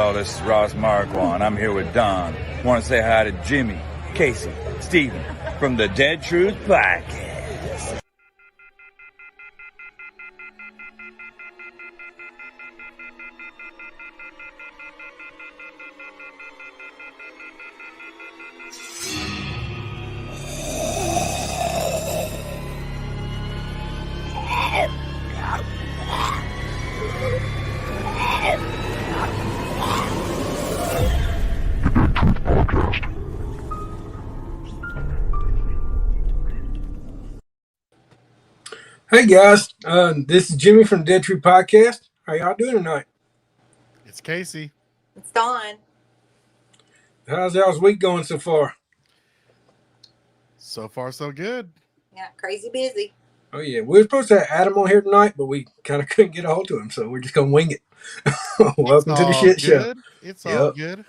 Oh, this is Ross Marquand. I'm here with Don. Want to say hi to Jimmy, Casey, Steven from the Dead Truth Podcast. Hey guys, this is Jimmy from the Dead Tree Podcast. How y'all doing tonight? It's Casey. It's Dawn. How's y'all's week going so far? So far, so good. Yeah, crazy busy. Oh yeah, we were supposed to have Adam on here tonight, but we kind of couldn't get a hold of him, so we're just gonna wing it. Welcome to the shit show. It's all good.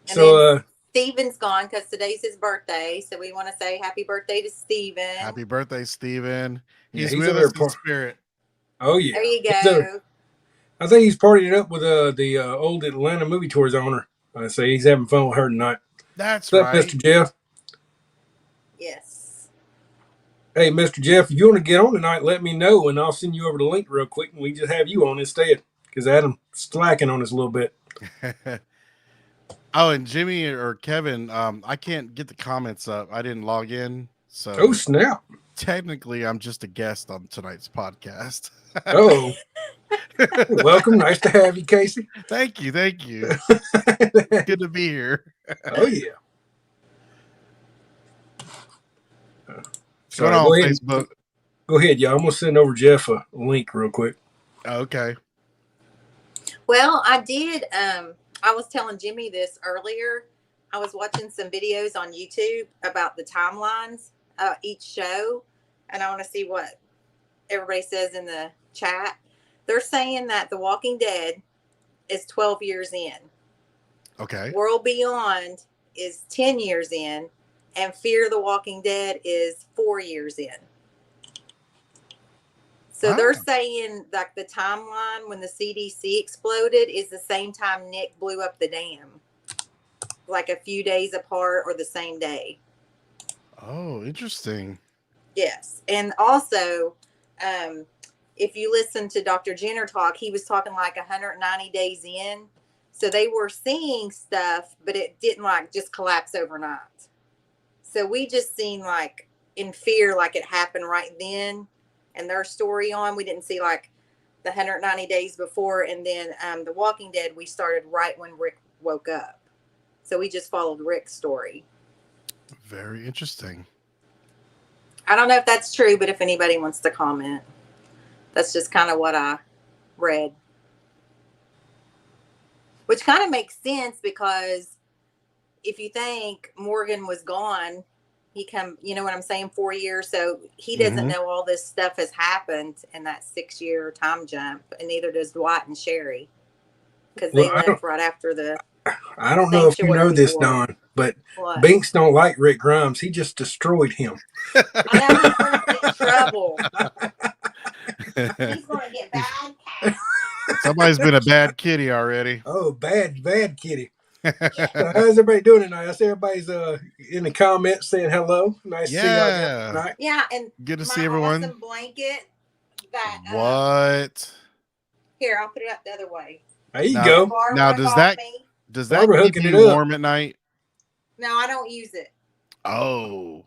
So, Steven's gone because today's his birthday, so we want to say happy birthday to Steven. Happy birthday, Steven. He's he's with over us there in spirit. Oh yeah, There you He's go. over- I think he's partying it up with the old Atlanta movie tours owner. So he's having fun with her tonight. That's What's up, right. Mr. Jeff? Yes. Hey, Mr. Jeff, if you want to get on tonight, let me know, and I'll send you over the link real quick, and we just have you on instead, because Adam's slacking on us a little bit. Oh, and Jimmy or Kevin, I can't get the comments up. I didn't log in. So Oh, snap. technically, I'm just a guest on tonight's podcast. Oh, welcome. Nice to have you, Casey. Thank you. Good to be here. Oh, yeah. What's going on Facebook? Go ahead, y'all. I'm going to send over Jeff a link real quick. Okay. Well, I did. I was telling Jimmy this earlier. I was watching some videos on YouTube about the timelines each show, and I want to see what everybody says in the chat. They're saying that The Walking Dead is 12 years in. Okay. World Beyond is 10 years in, and Fear the Walking Dead is 4 years in. So they're saying like the timeline when the CDC exploded is the same time Nick blew up the dam, like a few days apart or the same day. Oh, interesting. Yes. And also, if you listen to Dr. Jenner talk, he was talking like 190 days in. So they were seeing stuff, but it didn't like just collapse overnight. So we just seen like in Fear, like it happened right then, and their story on. We didn't see like the 190 days before. And then The Walking Dead, we started right when Rick woke up. So we just followed Rick's story. Very interesting. I don't know if that's true, but if anybody wants to comment, that's just kind of what I read. Which kind of makes sense because if you think Morgan was gone, he come, you know what I'm saying, 4 years. So he doesn't know all this stuff has happened in that 6 year time jump, and neither does Dwight and Sherry because they left right after the. I don't know if you know this, Don, but What? Binks don't like Rick Grimes. He just destroyed him. I know he's going to get in trouble. He's going to get bad cat. Somebody's been a bad kitty already. Oh, bad kitty. So how's everybody doing tonight? I see everybody's in the comments saying hello. Nice to see y'all tonight. Yeah, and good to see everyone. Awesome blanket that what? Here, I'll put it up the other way. There you go. Now does that keep you warm at night? No, I don't use it. Oh,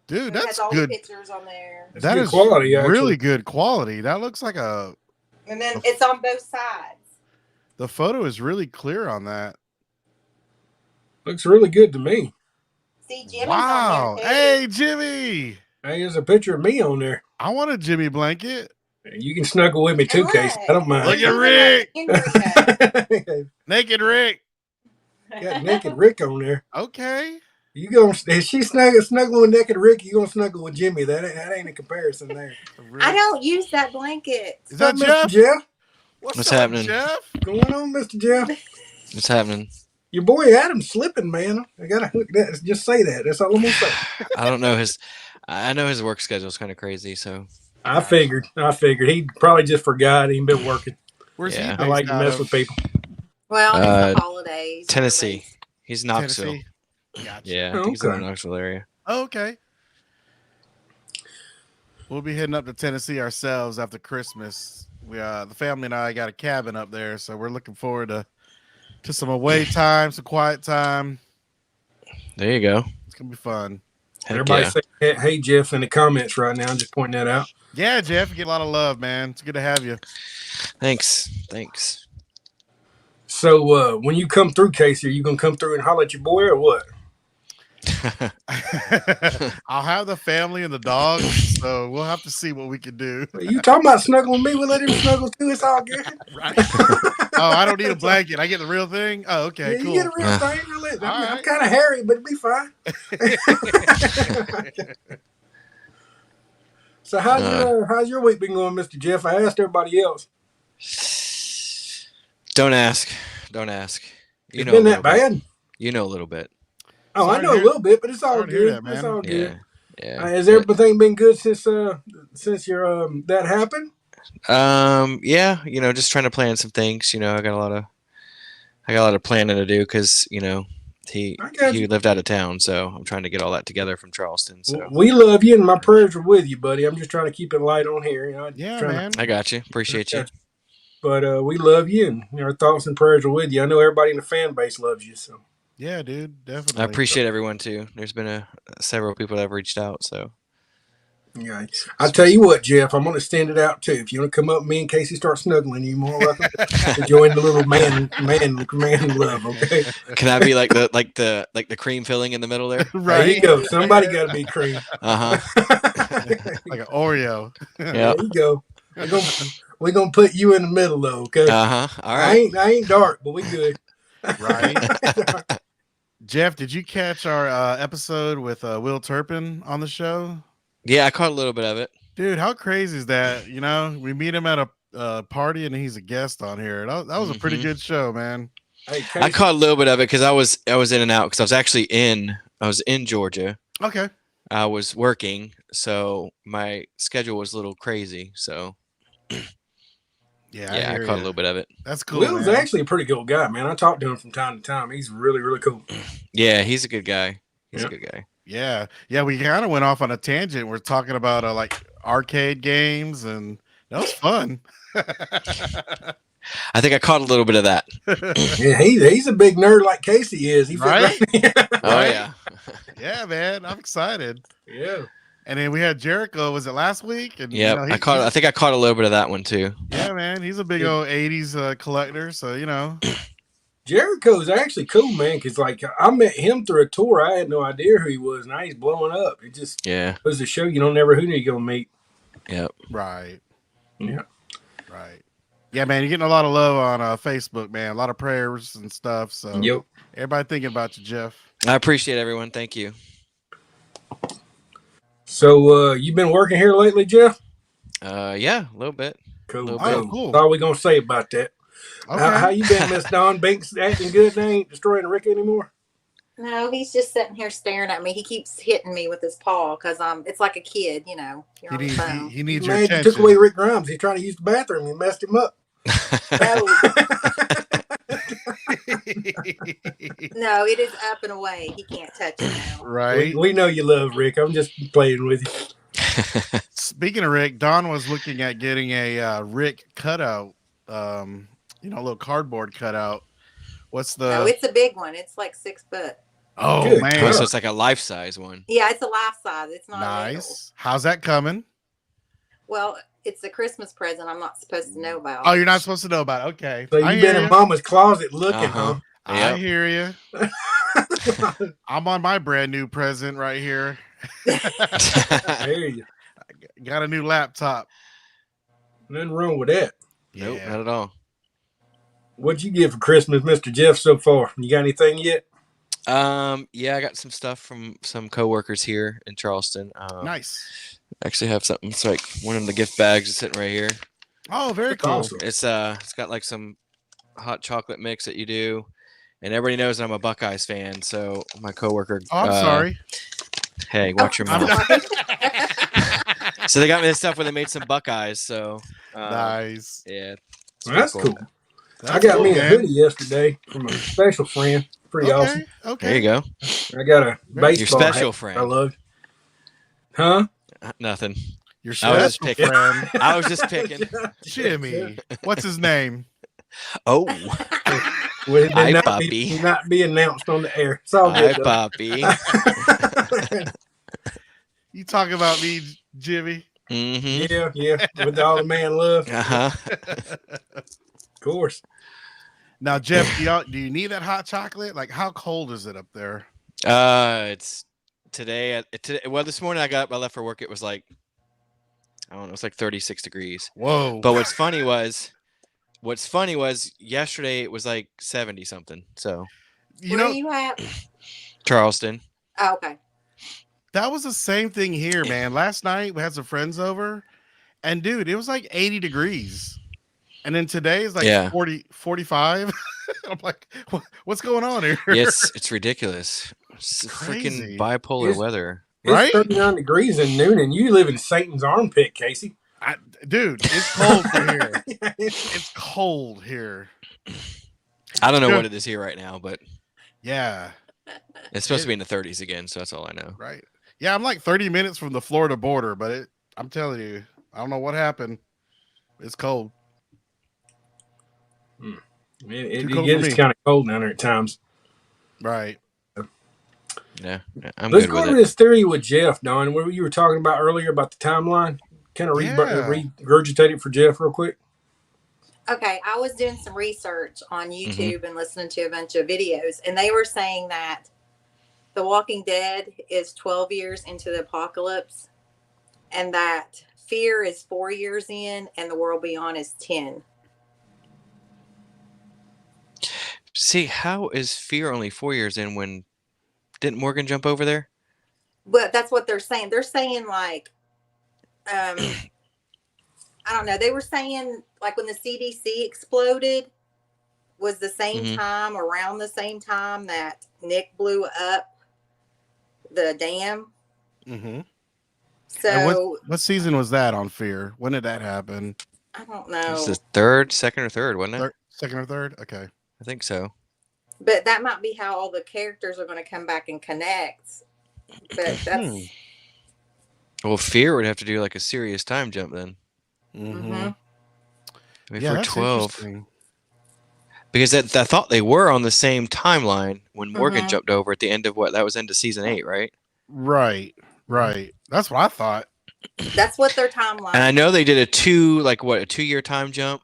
dude, that's all good. The pictures on there. That is quality, really good quality. That looks like a. And then it's on both sides. The photo is really clear on that. Looks really good to me. See, Jimmy's wow. on there too. Hey, Jimmy. Hey, there's a picture of me on there. I want a Jimmy blanket. You can snuggle with me too, Casey. I don't mind. Look at Rick. Naked Rick. Got naked Rick on there. Okay. You gonna if she snuggling with naked Rick, you gonna snuggle with Jimmy. That ain't a comparison there. I don't use that blanket. Is that Mr. Jeff? What's up, happening, Jeff? What's going on, Mr. Jeff? What's happening? Your boy Adam's slipping, man. I gotta hook that. Just say that. That's all I'm gonna say. I don't know I know his work schedule is kind of crazy, so I figured he probably just forgot. He'd been working. Where's he? I like to mess with people. Well, it's Uh, the holidays. Tennessee. He's Knoxville. Tennessee. Gotcha. Yeah, I think he's in the Okay. Knoxville area. Oh, okay. We'll be heading up to Tennessee ourselves after Christmas. We the family and I got a cabin up there, so we're looking forward to some away time, some quiet time. There you go. It's gonna be fun. Heck Everybody yeah. say hey Jeff in the comments right now. I'm just pointing that out. Yeah, Jeff, you get a lot of love, man. It's good to have you. Thanks. So when you come through, Casey, are you gonna come through and holler at your boy or what? I'll have the family and the dog, so we'll have to see what we can do. You talking about snuggling me? We'll let him snuggle too. It's all good. Right? Oh, I don't need a blanket. I get the real thing. Oh, okay, Yeah, cool. you get a real thing. I'm right. kind of hairy, but it'll be fine. So how's your week been going, Mr. Jeff? I asked everybody else. Don't ask. You It's know been a that little bit. bad? You know a little bit. Oh, Sorry I to know a hear- little bit, but it's all sorry to hear good. that, man. It's all good. Yeah. Has everything been good since your that happened? Yeah, just trying to plan some things. I got a lot of planning to do because he I got you. lived out of town, so I'm trying to get all that together from Charleston. So We love you, and my prayers are with you, buddy. I'm just trying to keep it light on here. Yeah, trying to- man. I got you. Appreciate you. but we love you, and our thoughts and prayers are with you. I know everybody in the fan base loves you, so. Yeah, dude, definitely. I appreciate everyone too. There's been several people that have reached out. So Yeah, I tell you what, Jeff, I'm going to stand it out too. If you want to come up with me and Casey start snuggling, you're more welcome to join the little man love. Okay, can I be like the cream filling in the middle there? there Right? you go. Somebody got to be cream. Uh huh. Like an Oreo. Yeah. There you go. We're gonna put you in the middle though. Okay. Uh huh. All right. I ain't dark, but we good. Right. Jeff, did you catch our episode with Will Turpin on the show? Yeah, I caught a little bit of it. Dude, how crazy is that? We meet him at a party and he's a guest on here. That was a pretty Mhm. good show, man. Hey, I Casey, caught a little bit of it because I was in and out because I was in Georgia. Okay. I was working, so my schedule was a little crazy. So Yeah, yeah, I hear caught a ya. little bit of it. That's cool. Will's man. actually a pretty good guy, man. I talk to him from time to time. He's really, really cool. Yeah, he's a good guy. He's Yeah. a good guy. Yeah. We kind of went off on a tangent. We're talking about like arcade games, and that was fun. I think I caught a little bit of that. Yeah, he's a big nerd like Casey is. He fit Right? right- Oh yeah. Yeah, man, I'm excited. yeah. And then we had Jericho. Was it last week? And Yeah, I think I caught a little bit of that one too. Yeah, man, he's a big old '80s collector. So Jericho's actually cool, man, because like I met him through a tour. I had no idea who he was. Now he's blowing up. It just Yeah. goes to show you don't never who you're gonna meet. Yep. right, Yeah. right. Yeah, man, you're getting a lot of love on Facebook, man. A lot of prayers and stuff. So Yep. everybody thinking about you, Jeff. I appreciate everyone. Thank you. So you've been working here lately, Jeff? Yeah, a little bit. Cool. Oh, cool. cool. That's all we gonna say about that. Okay. How you been, Miss Dawn Binks? Acting good? They ain't destroying Rick anymore. No, he's just sitting here staring at me. He keeps hitting me with his paw because it's like a kid, You're he on the needs, phone. he needs your Man, you attention. took away Rick Grimes. He's trying to use the bathroom. You messed him up. No, it is up and away. He can't touch it now. Right. We know you love Rick. I'm just playing with you. Speaking of Rick, Don was looking at getting a Rick cutout, a little cardboard cutout. What's the? No, it's a big one. It's like 6 foot. Oh Good man, Oh, so it's like a life size one. Yeah, it's a life size. It's not a little. nice. How's that coming? Well, it's a Christmas present I'm not supposed to know about. Oh, you're not supposed to know about it. Okay. So I you've hear been in ya. Mama's closet looking, Uh-huh. I Yep. hear you. huh? I'm on my brand new present right here. There you. Got a new laptop. Nothing wrong with that. Nope, Yeah. not at all. What'd you get for Christmas, Mr. Jeff, so far? You got anything yet? Yeah, I got some stuff from some coworkers here in Charleston. Nice. Actually have something. It's like one of the gift bags is sitting right here. Oh, very That's cool. awesome. It's got like some hot chocolate mix that you do, and everybody knows that I'm a Buckeyes fan. So my coworker. Oh, I'm sorry. Hey, watch your I'm- mouth. So they got me this stuff where they made some Buckeyes. So Nice. yeah, it's Well, that's pretty cool. I got cool, me a man. hoodie yesterday from a special friend. Pretty awesome. Okay. There you go. I got a Very- baseball Your special hat friend. I loved. Huh? Nothing. Your I was just special picking. friend, I was just picking. Jimmy. What's his name? Oh, Well, it Hi, did puppy. not be announced on the air. It's all hi, good. puppy. You talking about me, Jimmy? Mm-hmm. yeah. With all the man love, Uh-huh. of course. Now, Jeff, do you need that hot chocolate? Like, how cold is it up there? It's today. Well, this morning I left for work. It was like, I don't know, it's like 36 degrees. Whoa. But what's funny was yesterday it was like 70 something. So You Where know, you at? Charleston. Oh, okay. that was the same thing here, man. Last night we had some friends over, and dude, it was like 80 degrees. And then today is like Yeah. 40, 45. I'm like, what's going on here? Yes, it's ridiculous. It's Crazy. freaking bipolar It's- weather. It's Right? 39 degrees in noon, and you live in Satan's armpit, Casey. Dude, it's cold for here. It's cold here. I don't know Good. what it is here right now, but Yeah, it's supposed to be in the 30s again, so that's all I know. right. Yeah, I'm like 30 minutes from the Florida border, but I'm telling you, I don't know what happened. It's cold. It Too cold for gets me. kind of cold down there at times. Right. Yeah, I'm Let's good go with over it. this theory with Jeff, Don. What you were talking about earlier about the timeline. Kind of Yeah. regurgitate it for Jeff real quick. Okay, I was doing some research on YouTube and listening to a bunch of videos, and they were saying that The Walking Dead is 12 years into the apocalypse, and that Fear is 4 years in, and The World Beyond is 10. See, how is Fear only 4 years in when didn't Morgan jump over there? But that's what they're saying. They're saying like, I don't know. They were saying like when the CDC exploded was the same time, around the same time that Nick blew up the dam. Mm-hmm. So What season was that on Fear? When did that happen? I don't It was know, the second or third, wasn't it? Second or third? Okay. I think so. but that might be how all the characters are going to come back and connect. But that's Well, Fear would have to do like a serious time jump then. Mm-hmm. Mhm. I mean, Yeah, for that's 12. interesting. Because I thought they were on the same timeline when Morgan Mhm. jumped over at the end of that was into season 8, right? Right. That's what I thought. that's what their timeline. And I know they did a 2-year time jump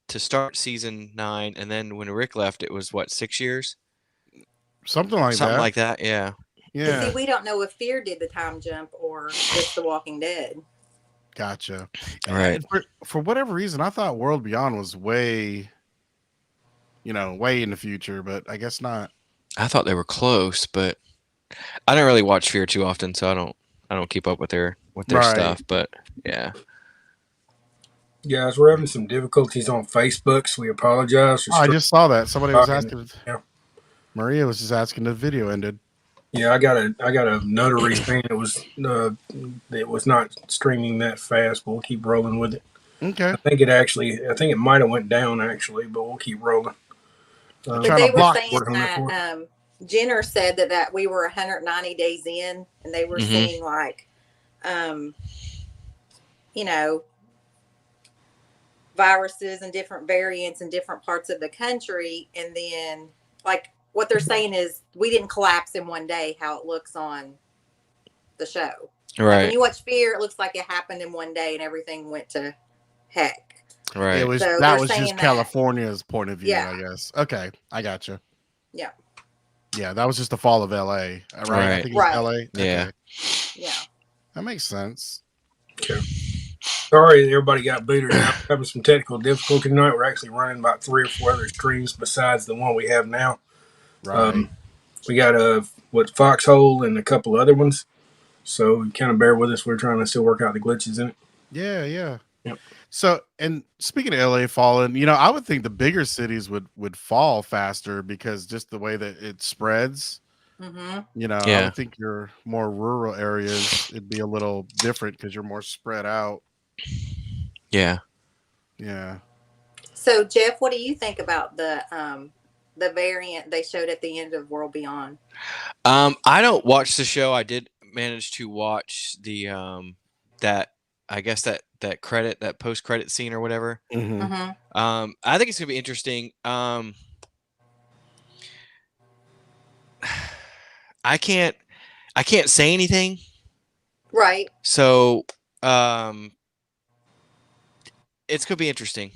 to start season 9, and then when Rick left, it was 6 years? Something like Something that. like that, yeah. But Yeah. see, we don't know if Fear did the time jump or just The Walking Dead. Gotcha. Right. And for whatever reason, I thought World Beyond was way in the future, but I guess not. I thought they were close, but I don't really watch Fear too often, so I don't keep up with their Right. stuff, but yeah. Guys, we're having some difficulties on Facebook, so we apologize. Oh, I just saw that. Somebody was Talking, asking. yeah. Maria was just asking the video ended. Yeah, I got a notary saying it was not streaming that fast, but we'll keep rolling with it. Okay. I think it might have went down actually, but we'll keep rolling. Trying But they to were block saying working on that that Jenner said that we were 190 days in, and they were seeing like, viruses and different variants in different parts of the country, and then like what they're saying is we didn't collapse in one day. How it looks on the show. When Right. you watch Fear, it looks like it happened in one day and everything went to heck. Right. It was So that they're was saying just that. California's point of view, Yeah. I guess. Okay, I gotcha. Yeah. Yeah, that was just the fall of LA, right? I Right. think Right. it's LA. Yeah. Yeah. That makes sense. Sorry, everybody got booted out. Having some technical difficulty tonight. We're actually running about 3 or 4 other streams besides the one we have now. Right. We got Foxhole and a couple other ones. So kind of bear with us. We're trying to still work out the glitches in it. Yeah. Yep. So, and speaking of LA falling, I would think the bigger cities would fall faster because just the way that it spreads. Mm-hmm. I Yeah. would think your more rural areas it'd be a little different because you're more spread out. Yeah. Yeah. So Jeff, what do you think about the variant they showed at the end of World Beyond? I don't watch the show. I did manage to watch the that I guess that post credit scene or whatever. Mhm. Mm-hmm. I think it's gonna be interesting. I can't say anything. Right. So it's gonna be interesting.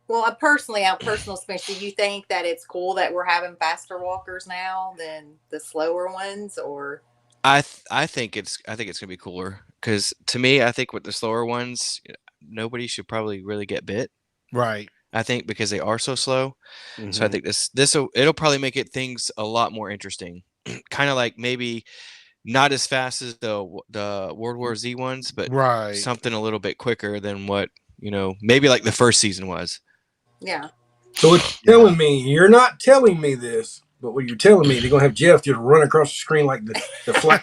Well, out personal experience, do you think that it's cool that we're having faster walkers now than the slower ones, or? I think it's gonna be cooler because to me, I think with the slower ones, nobody should probably really get bit. Right. I think because they are so slow. So I Mhm. think it'll probably make things a lot more interesting. Kind of like maybe not as fast as the World War Z ones, but Right. something a little bit quicker than what maybe like the first season was. Yeah. So what you're telling me, you're not telling me this, but what you're telling me, they're gonna have Jeff just run across the screen like the flag.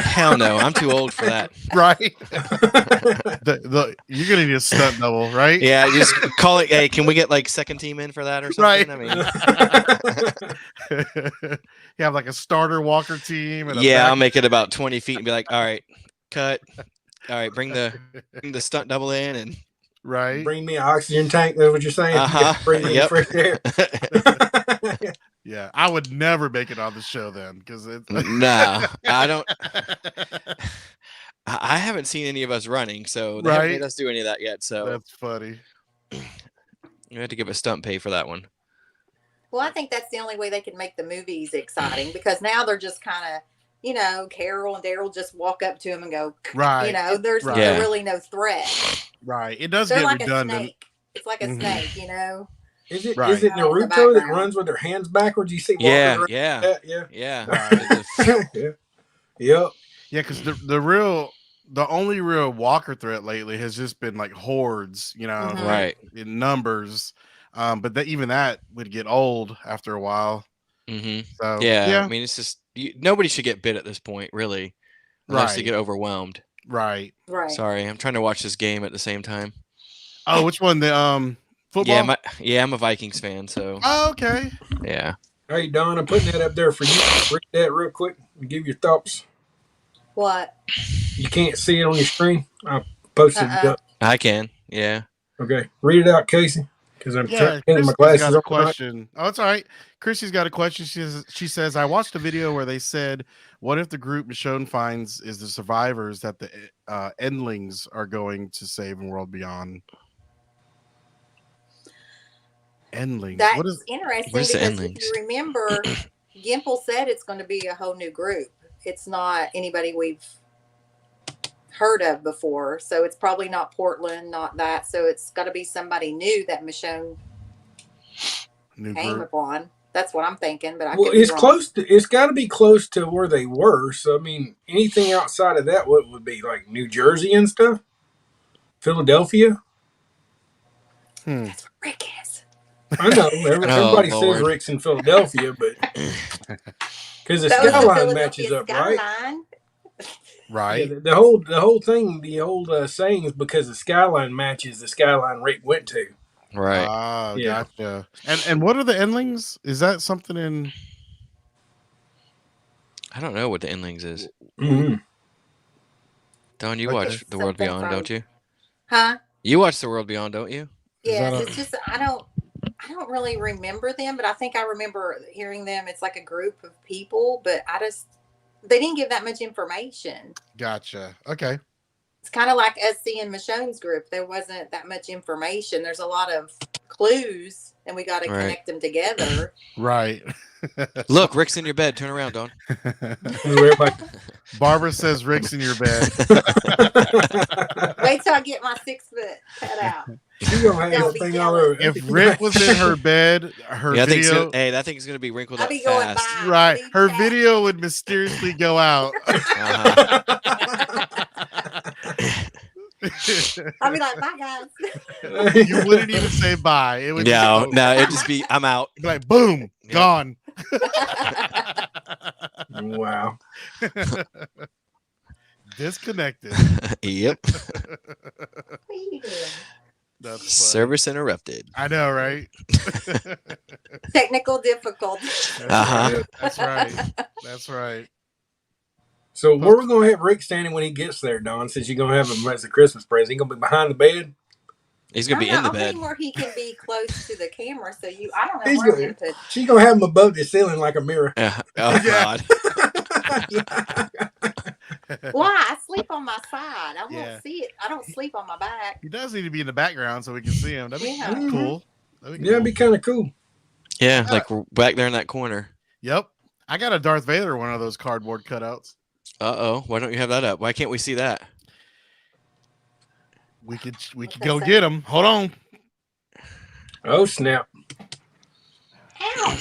Hell no, I'm too old for that. Right. You're gonna need a stunt double, right? Yeah, just call it. Hey, can we get like second team in for that or something? Right. I mean, You have like a starter walker team. And yeah, I'll make it about 20 feet and be like, all right, cut. All right, bring the stunt double in and right. Bring me an oxygen tank. That's what you're saying. Bring Yep. fresh air. Yeah, I would never make it on the show then because it's no, I don't. I haven't seen any of us running, so they haven't made us do any of that yet. So that's funny. You had to give a stunt pay for that one. Well, I think that's the only way they can make the movies exciting because now they're just kind of, Carol and Daryl just walk up to him and go, Right. There's Yeah. really no threat. Right. It does They're get like redundant. a snake. It's like a Mhm. snake, Is it Right. is it Out in the Naruto that background. runs with their hands backwards? You see walking Yeah, around yeah, like that? Yeah. yeah. Right. Yeah. Yep. Yeah, because the only real walker threat lately has just been like hordes, Mhm. Right. in numbers. But even that would get old after a while. Mm-hmm. So Yeah, I mean, it's just nobody should get bit at this point, really, unless they Right. get overwhelmed. Right. Right. Sorry, I'm trying to watch this game at the same time. Oh, which one? The football? I'm a Vikings fan, so Oh, okay. yeah. Hey Don, I'm putting that up there for you. Read that real quick and give your thoughts. What? You can't see it on your screen. I posted it up. I can. Yeah. Okay. Read it out, Casey. Because I'm Yeah, trying to get my Chrissy's glasses got a on. question. Oh, it's all right. Chrissy's got a question. She says, I watched a video where they said, what if the group Michonne finds is the survivors that the endlings are going to save in World Beyond? Endlings. That's What is interesting what is the because endlings? if you remember, Gimple said it's going to be a whole new group. It's not anybody we've heard of before. So it's probably not Portland, not that. So it's got to be somebody new that Michonne new came group? upon. That's what I'm thinking, but I Well, could be it's wrong. close to. It's got to be close to where they were. So I mean, anything outside of that, what would be like New Jersey and stuff, Philadelphia. That's what Rick is. I know everybody says Lord. Rick's in Philadelphia, but because the That was the skyline matches Philadelphia up, right? skyline. Right. Yeah, the whole thing, the old saying is because the skyline matches the skyline Rick went to. Right. Ah, Yeah. gotcha. And what are the endlings? Is that something in? I don't know what the endlings is. Mm-hmm. Don, you Okay. watch The World Something Beyond, from- don't you? Huh? You watch The World Beyond, don't you? Is Yes, that a- it's just I don't really remember them, but I think I remember hearing them. It's like a group of people, but they didn't give that much information. Gotcha. Okay. It's kind of like us seeing Michonne's group. There wasn't that much information. There's a lot of clues, and we got to Right. connect them together. Right. Look, Rick's in your bed. Turn around, Don. Everybody. Barbara says Rick's in your bed. Wait till I get my 6 foot cut out. You gonna have They'll that be thing all jealous. over. If Rick was in her bed, her Yeah, video, that thing's gonna be wrinkled I'll up be going fast. by. right, Leave her chat. video would mysteriously go out. Uh-huh. I'll be like, bye guys. You wouldn't even say bye. It would No, just no, it'd just be I'm out. be like boom, Yep. gone. Wow. Disconnected. Yep. What are you doing? That's funny. Service interrupted. I know, right? Technical difficulties. Uh-huh. That's right. That's right. So where we gonna have Rick standing when he gets there, Don? Since you're gonna have him as a Christmas present, he gonna be behind the bed. He's gonna be in the I'll put bed. him where he can be cause to the camera. So I don't know He's where I'm gonna- gonna put. She's gonna have him above the ceiling like a mirror. Oh Yeah. God. Why? I sleep on my side. I won't Yeah. see it. I don't sleep on my back. He does need to be in the background so we can see him. That'd be Yeah. cool. That'd be Yeah, cool. it'd be kind of cool. Yeah, like we're back there in that corner. Yep. I got a Darth Vader one of those cardboard cutouts. Uh-oh. Why don't you have that up? Why can't we see that? We could What's go that get him. Hold on. Oh snap! Ow!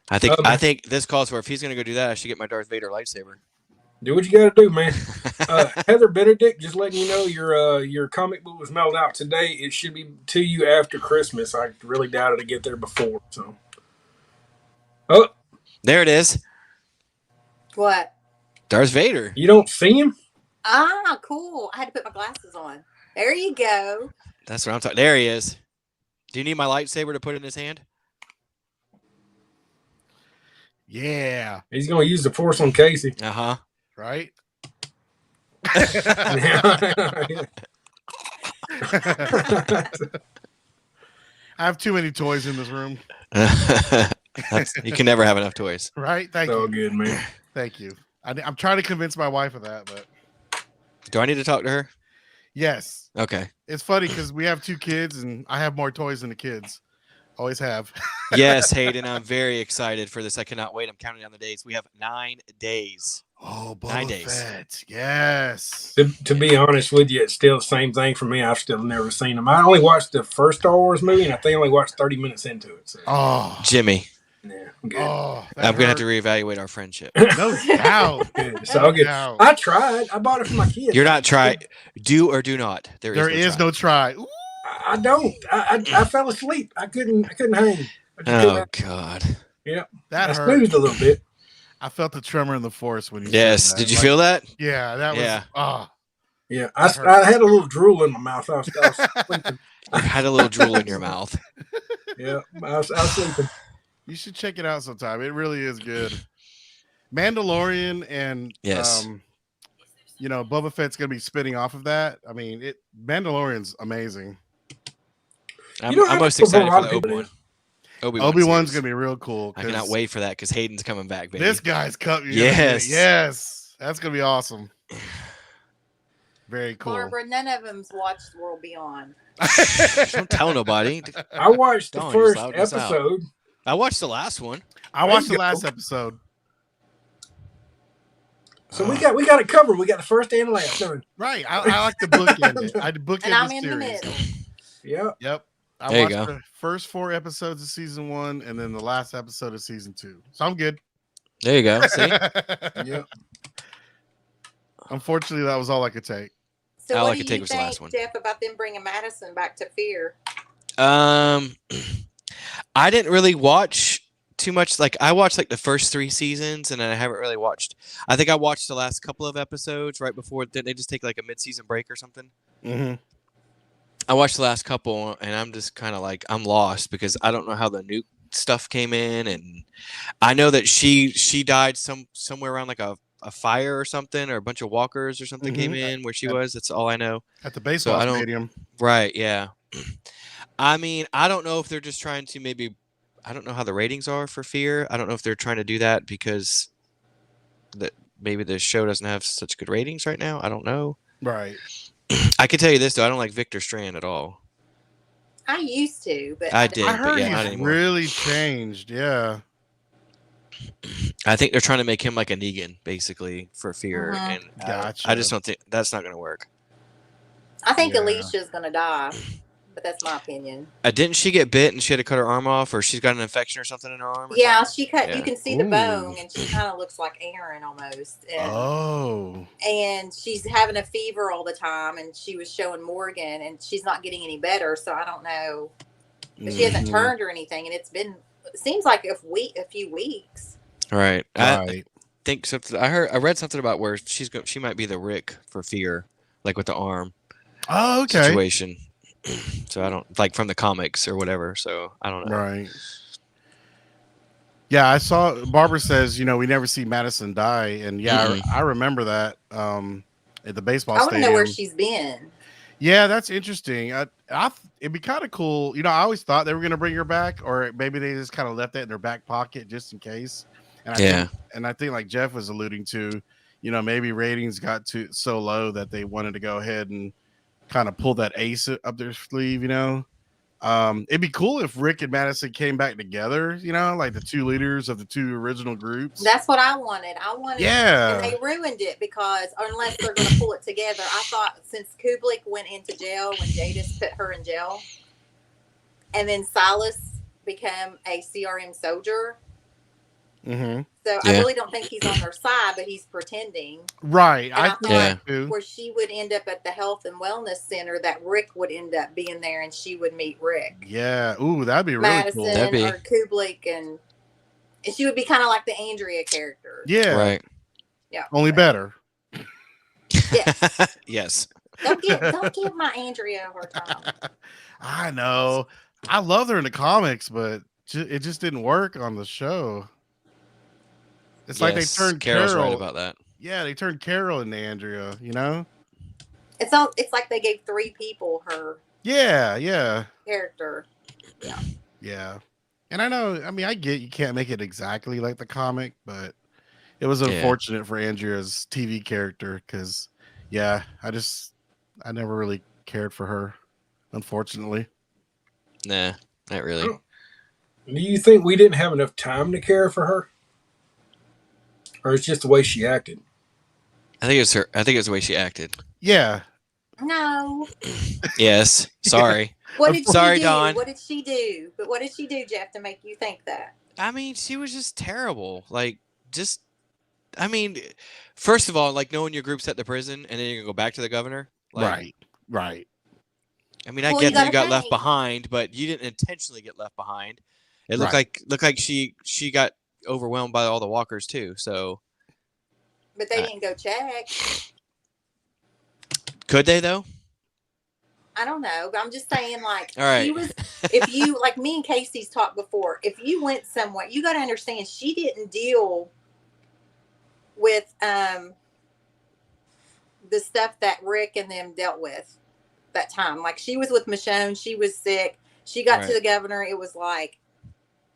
I think this calls for if he's gonna go do that, I should get my Darth Vader lightsaber. Do what you got to do, man. Heather Benedict, just letting you know your comic book was mailed out today. It should be to you after Christmas. I really doubted to get there before. So, oh, There it is. What? Darth Vader. you don't see him? Ah, cool. I had to put my glasses on. There you go. That's what I'm talking. There he is. Do you need my lightsaber to put in his hand? Yeah. He's gonna use the force on Casey. Uh-huh. Right? I have too many toys in this room. You can never have enough toys. Right? Thank So you. good, man. Thank you. I'm trying to convince my wife of that, but Do I need to talk to her? yes. Okay. It's funny because we have 2 kids and I have more toys than the kids. Always have. Yes, Hayden, I'm very excited for this. I cannot wait. I'm counting down the days. We have 9 days. Oh, 9 Boba days. Fett. Yes. To be honest with you, it's still the same thing for me. I've still never seen them. I only watched the first Star Wars movie, and I think I only watched 30 minutes into it. So, Oh. Jimmy, yeah, I'm good. Oh. that I'm going to have to hurt. reevaluate our friendship. No doubt. Good. It's all good. doubt. I tried. I bought it for my kids. You're not trying. Do or do not. There is try. no try. Ooh. I don't. I fell asleep. I couldn't hang. I just Oh, couldn't- God. That I hurt. snoozed a little bit. I felt the tremor in the force when you Yes. said that. Did you Like, feel that? Yeah, that was. Yeah. Ah. Yeah, That I had a little drool in my mouth. I was sleeping. You had a little drool in your mouth. Yeah, I was sleeping. You should check it out sometime. It really is good. Mandalorian and Yes. Boba Fett's gonna be spinning off of that. I mean, Mandalorian's amazing. I'm know, I most think a excited lot for of the people Obi-Wan. Obi-Wan's series. gonna be real cool. I cannot 'cause wait for that because Hayden's coming back, baby. This guy's coming. Yes. Yes. That's gonna be awesome. Very cool. Barbara, none of them's watched World Beyond. Don't tell nobody. I watched the Dawn, you first loud us out. episode. I watched the last one. I watched There you the last go. episode. So we got it covered. We got the first and the last. Done. Right. I like the bookend it. I bookend And I'm the in the series. middle. Yeah. Yep. I There you watched go. the first 4 episodes of season 1 and then the last episode of season 2. So I'm good. There you go. See? Yeah. Unfortunately, that was all I could take. So All I what could do you take was the last think, one. Jeff, about them bringing Madison back to Fear? I didn't really watch too much. Like I watched like the first 3 seasons, and then I haven't really watched. I think I watched the last couple of episodes right before. Didn't they just take like a mid-season break or something? Mm-hmm. I watched the last couple, and I'm just kind of like I'm lost because I don't know how the nuke stuff came in, and I know that she died somewhere around like a fire or something, or a bunch of walkers or something came in where she was. That's all I know. At the baseball I don't- stadium. Right? Yeah. I mean, I don't know if they're just trying to maybe. I don't know how the ratings are for Fear. I don't know if they're trying to do that because that maybe the show doesn't have such good ratings right now. I don't know. Right. I can tell you this though, I don't like Victor Strand at all. I used to, but I did. I but heard yeah, not he's anymore. really changed. Yeah. I think they're trying to make him like a Negan, basically, for Fear, Mhm. and I Gotcha. just don't think that's not going to work. I think Yeah. Alicia's gonna die. But that's my opinion. Didn't she get bit and she had to cut her arm off, or she's got an infection or something in her arm? or Yeah, something? she cut. Yeah. You can see the Ooh. bone, and she kind of looks like Aaron almost. And, Oh. and she's having a fever all the time, and she was showing Morgan, and she's not getting any better. So I don't know, but she hasn't Mhm. turned or anything, and it seems like a few weeks. Right. I Right. think something. I read something about where she might be the Rick for Fear, like with the arm Oh, okay. situation. So I don't like from the comics or whatever. So I don't know. Right. Yeah, I saw Barbara says, we never see Madison die, and yeah, I remember that at the baseball I want to stadium. know where she's been. Yeah, that's interesting. It'd be kind of cool. I always thought they were going to bring her back, or maybe they just kind of left that in their back pocket just in case. And I think like Jeff was alluding to, maybe ratings got so low that they wanted to go ahead and kind of pull that ace up their sleeve. It'd be cool if Rick and Madison came back together. Like the two leaders of the two original groups. That's what I wanted. Yeah. And they ruined it because unless they're going to pull it together, I thought since Kubelik went into jail when Jadis put her in jail, and then Silas became a CRM soldier. Mm-hmm. So I really don't think he's on their side, but he's pretending. Right. And I thought thought where she would end up at the health and wellness center, that Rick would end up being there and she would meet Rick. Yeah. Ooh, that'd be really Madison cool. or Kubelik, and she would be kind of like the Andrea character. Yeah. Right. Yeah. Only better. Yes. Yes. Don't give my Andrea her time. I know. I love her in the comics, but it just didn't work on the show. It's like they turned Carol's Carol. right about that. Yeah, they turned Carol into Andrea. It's like they gave 3 people her Yeah. character. Yeah. And I know. I mean, I get you can't make it exactly like the comic, but it was unfortunate for Andrea's TV character because, I never really cared for her, unfortunately. Nah, not really. Do you think we didn't have enough time to care for her? Or it's just the way she acted? I think it's her. I think it's the way she acted. Yeah. No. Yes. Sorry. What did Sorry, she do? Dawn. What did she do? But what did she do, Jeff, to make you think that? I mean, she was just terrible. First of all, like knowing your group's at the prison and then you're gonna go back to the governor. Right. I mean, I Well, get you that you gotta got left think. behind, but you didn't intentionally get left behind. It looked Right. like she got overwhelmed by all the walkers too. So But they didn't go check. could they though? I don't know. But I'm just saying, like, All right. she was, if you, like me and Casey's talked before, if you went somewhere, you got to understand she didn't deal with the stuff that Rick and them dealt with that time. Like, she was with Michonne. She was sick. She got to Right. the governor. It was like,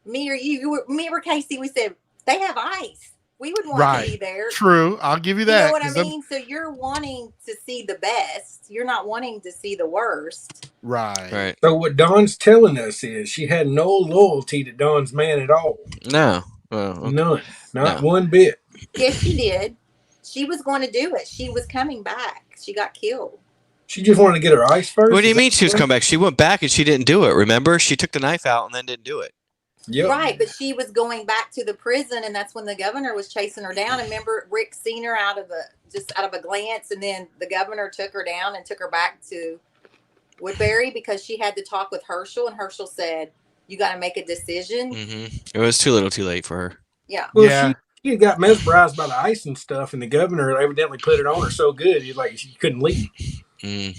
me or Casey, we said, they have ice. We would want to be there. True. I'll give you You that. know what I 'cause I'm- mean? So you're wanting to see the best. You're not wanting to see the worst. Right. Right. So what Dawn's telling us is she had no loyalty to Dawn's man at all. No. Well, okay. None. Not No. one bit. Yes, she did. She was going to do it. She was coming back. She got killed. She just wanted to get her ice first. What do you Is that mean she was coming back? She went back and she didn't do it. Remember, she took the knife out and then didn't do it. Yep. Right, but she was going back to the prison, and that's when the governor was chasing her down. And remember, Rick seen her out of a glance, and then the governor took her down and took her back to Woodbury because she had to talk with Herschel, and Herschel said, "You got to make a decision." It was too little, too late for her. Yeah, Well, Yeah. she had got mesmerized by the ice and stuff, and the governor evidently put it on her so good, she couldn't leave. Mm.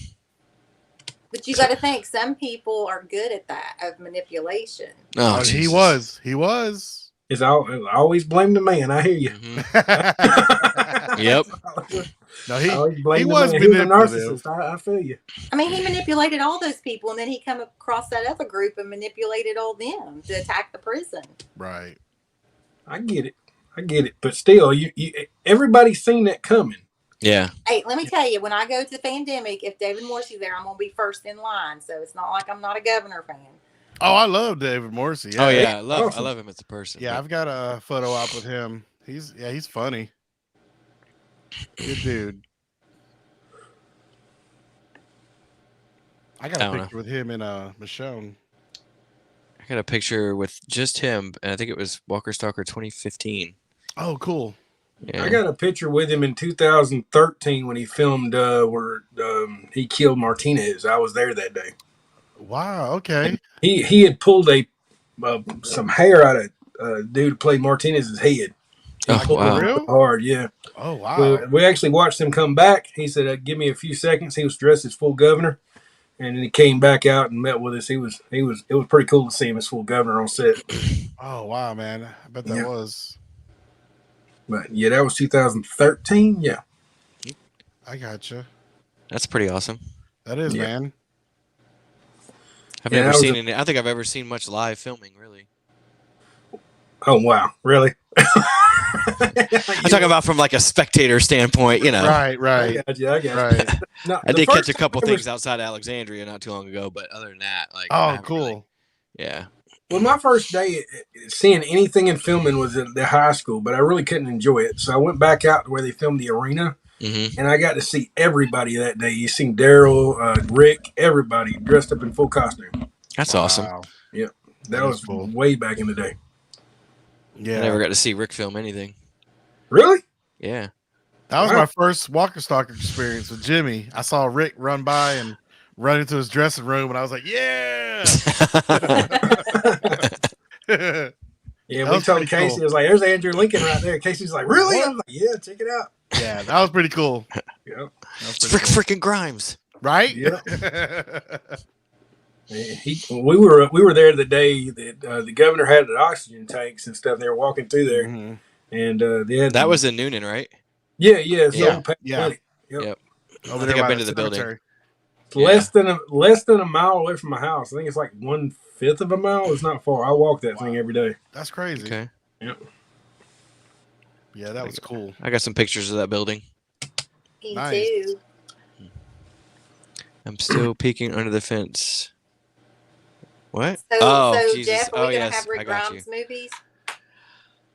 but you got to think some people are good at that of manipulation. Oh, He Jesus. was. He was. It's always blame the man. I hear you. Mhm. Yep. No, I always blame he the was man. He was a manipulative. narcissist. I feel you. I mean, he manipulated all those people, and then he come across that other group and manipulated all them to attack the prison. Right. I get it. But still, you everybody's seen that coming. Yeah. Hey, let me tell you, when I go to the pandemic, if David Morrissey's there, I'm gonna be first in line. So it's not like I'm not a governor fan. Oh, I love David Morrissey. Oh yeah, I awesome. love him as a person. Yeah, I've got a photo op with him. He's funny. Good dude. I got I a don't know. picture with him and Michonne. I got a picture with just him, and I think it was Walker Stalker 2015. Oh, cool. Yeah. I got a picture with him in 2013 when he filmed where he killed Martinez. I was there that day. Wow. Okay. He had pulled some hair out of dude who played Martinez's head. He Oh, pulled wow. it Real? hard, yeah. Oh, wow. We actually watched him come back. He said, "Give me a few seconds." He was dressed as full governor, and then he came back out and met with us. It was pretty cool to see him as full governor on set. Oh wow, man! I bet that Yeah. was. But yeah, that was 2013. Yeah. I gotcha. That's pretty awesome. That is, Yeah. man. I've Yeah, never that was seen any. I don't think I've ever seen much live filming, really. Oh wow, really? I'm talking about from like a spectator standpoint, you know. Right, I right, got you. I got you. right. No, I the did catch first a couple time I ever- things outside Alexandria not too long ago, but other than that, like, I Oh, haven't cool. really- yeah. Well, my first day seeing anything in filming was at the high school, but I really couldn't enjoy it. So I went back out to where they filmed the arena, hmm and I got to see everybody that day. You seen Daryl, Rick, everybody dressed up in full costume. That's awesome. Wow. That That was is cool. way back in the day. Yeah, I never got to see Rick film anything. Really? Yeah. that was Wow. my first Walker Stalker experience with Jimmy. I saw Rick run by and run into his dressing room, and I was like, "Yeah." Yeah, That we was told pretty Casey, cool. it was like, there's Andrew Lincoln right there. Casey's like, really? What? I was like, yeah, check it out. Yeah, that was pretty cool. Yeah. That was It's pretty Rick cool. freaking Grimes. Right? Yeah. We were there the day that the governor had the oxygen tanks and stuff. They were walking through there, Mhm. and they had That was in Noonan, right? yeah, it's Yeah. old Pat Yeah. Money. Yep. Yep. Over I think there I've by been to the building. cemetery. It's less than a mile away from my house. I think it's like 1/5 of a mile. It's not far. I walk that thing every day. That's crazy. Okay. Yep. Yeah, that was cool. I got some pictures of that building. Me Nice. too. I'm still peeking under the fence. What? So, oh, so Jesus. Jeff, are Oh, we gonna yes. have I Rick got you. Grimes movies?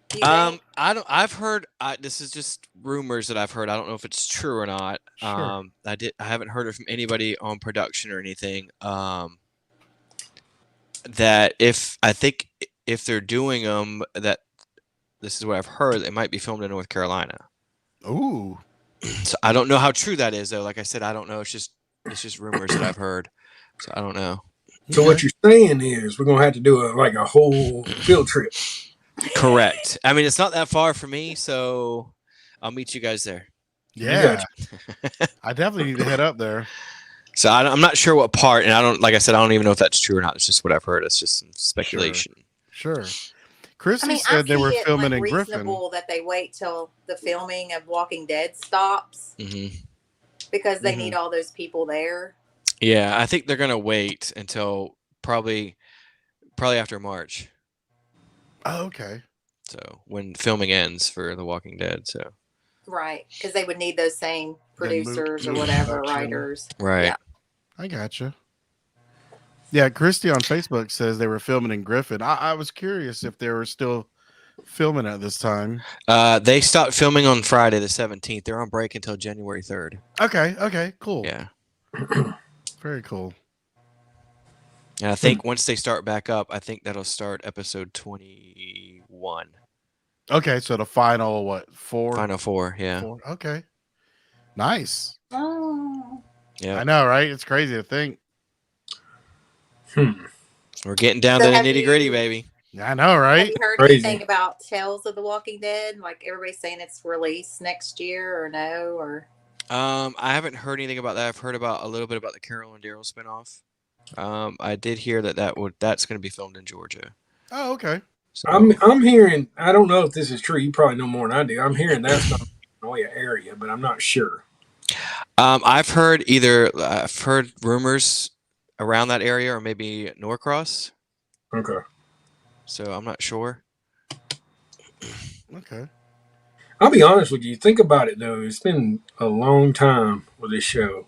Do you think? I don't. I've heard. This is just rumors that I've heard. I don't know if it's true or not. Sure. I haven't heard it from anybody on production or anything. That I think if they're doing them, that this is what I've heard. It might be filmed in North Carolina. Ooh. So I don't know how true that is, though. Like I said, I don't know. It's just rumors that I've heard. So I don't know. So what you're saying is we're gonna have to do a whole field trip. Correct. I mean, it's not that far for me, so I'll meet you guys there. Yeah. I definitely need to head up there. So I'm not sure what part, and I don't, like I said, I don't even know if that's true or not. It's just what I've heard. It's just some speculation. Sure. Chrissy I mean, I said they were see it, filming like, in Griffin. reasonable that they wait till the filming of Walking Dead stops hmm because they Mhm. need all those people there. Yeah, I think they're gonna wait until probably after March. Oh, okay. So when filming ends for The Walking Dead. So Right, because they would need those same Then move producers to or whatever, production. writers. right. Yeah. I gotcha. Yeah, Christy on Facebook says they were filming in Griffin. I was curious if they were still filming at this time. They stopped filming on Friday the 17th. They're on break until January 3rd. Okay, cool. Yeah. Very cool. And I think once they start back up, I think that'll start episode 21. Okay, so the final four? Final 4, yeah. Four? Okay. Nice. Oh. Yeah. I know, right? It's crazy to think. We're getting down So to the have nitty gritty, you- baby. I know, Have right? you heard Crazy. anything about Tales of the Walking Dead? Like everybody's saying it's released next year or no? Or I haven't heard anything about that. I've heard about a little bit about the Carol and Daryl spinoff. I did hear that's going to be filmed in Georgia. Oh, okay. So, I'm hearing. I don't know if this is true. You probably know more than I do. I'm hearing that's not Noya area, but I'm not sure. I've heard rumors around that area or maybe Norcross. Okay. So I'm not sure. Okay. I'll be honest with you. Think about it though. It's been a long time with this show.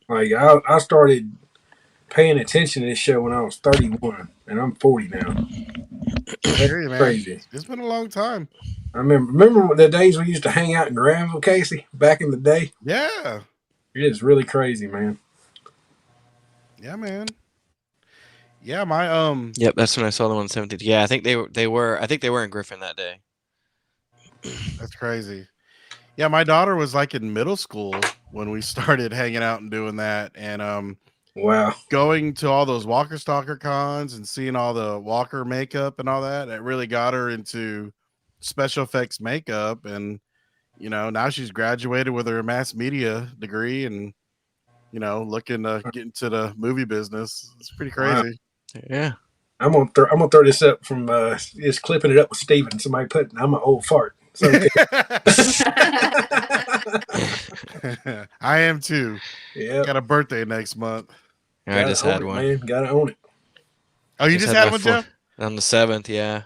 Like I started paying attention to this show when I was 31, and I'm 40 now. I hear you, man. Crazy. It's been a long time. I remember the days we used to hang out in Granville, Casey, back in the day. Yeah. It is really crazy, man. Yeah, man. Yeah, my Yep, that's when I saw them on the 17th. Yeah, I think they were in Griffin that day. that's crazy. Yeah, my daughter was like in middle school when we started hanging out and doing that, and Wow. going to all those Walker Stalker cons and seeing all the Walker makeup and all that. It really got her into special effects makeup, and now she's graduated with her mass media degree, and looking to get into the movie business. It's pretty Wow. crazy. Yeah. I'm gonna throw this up from just clipping it up with Steven. Somebody put I'm an old fart. So okay. I am too. Yeah. Got a birthday next month. I just had one. Man. Gotta own it. Oh, you just had my one, four- Jeff? On the 7th, yeah.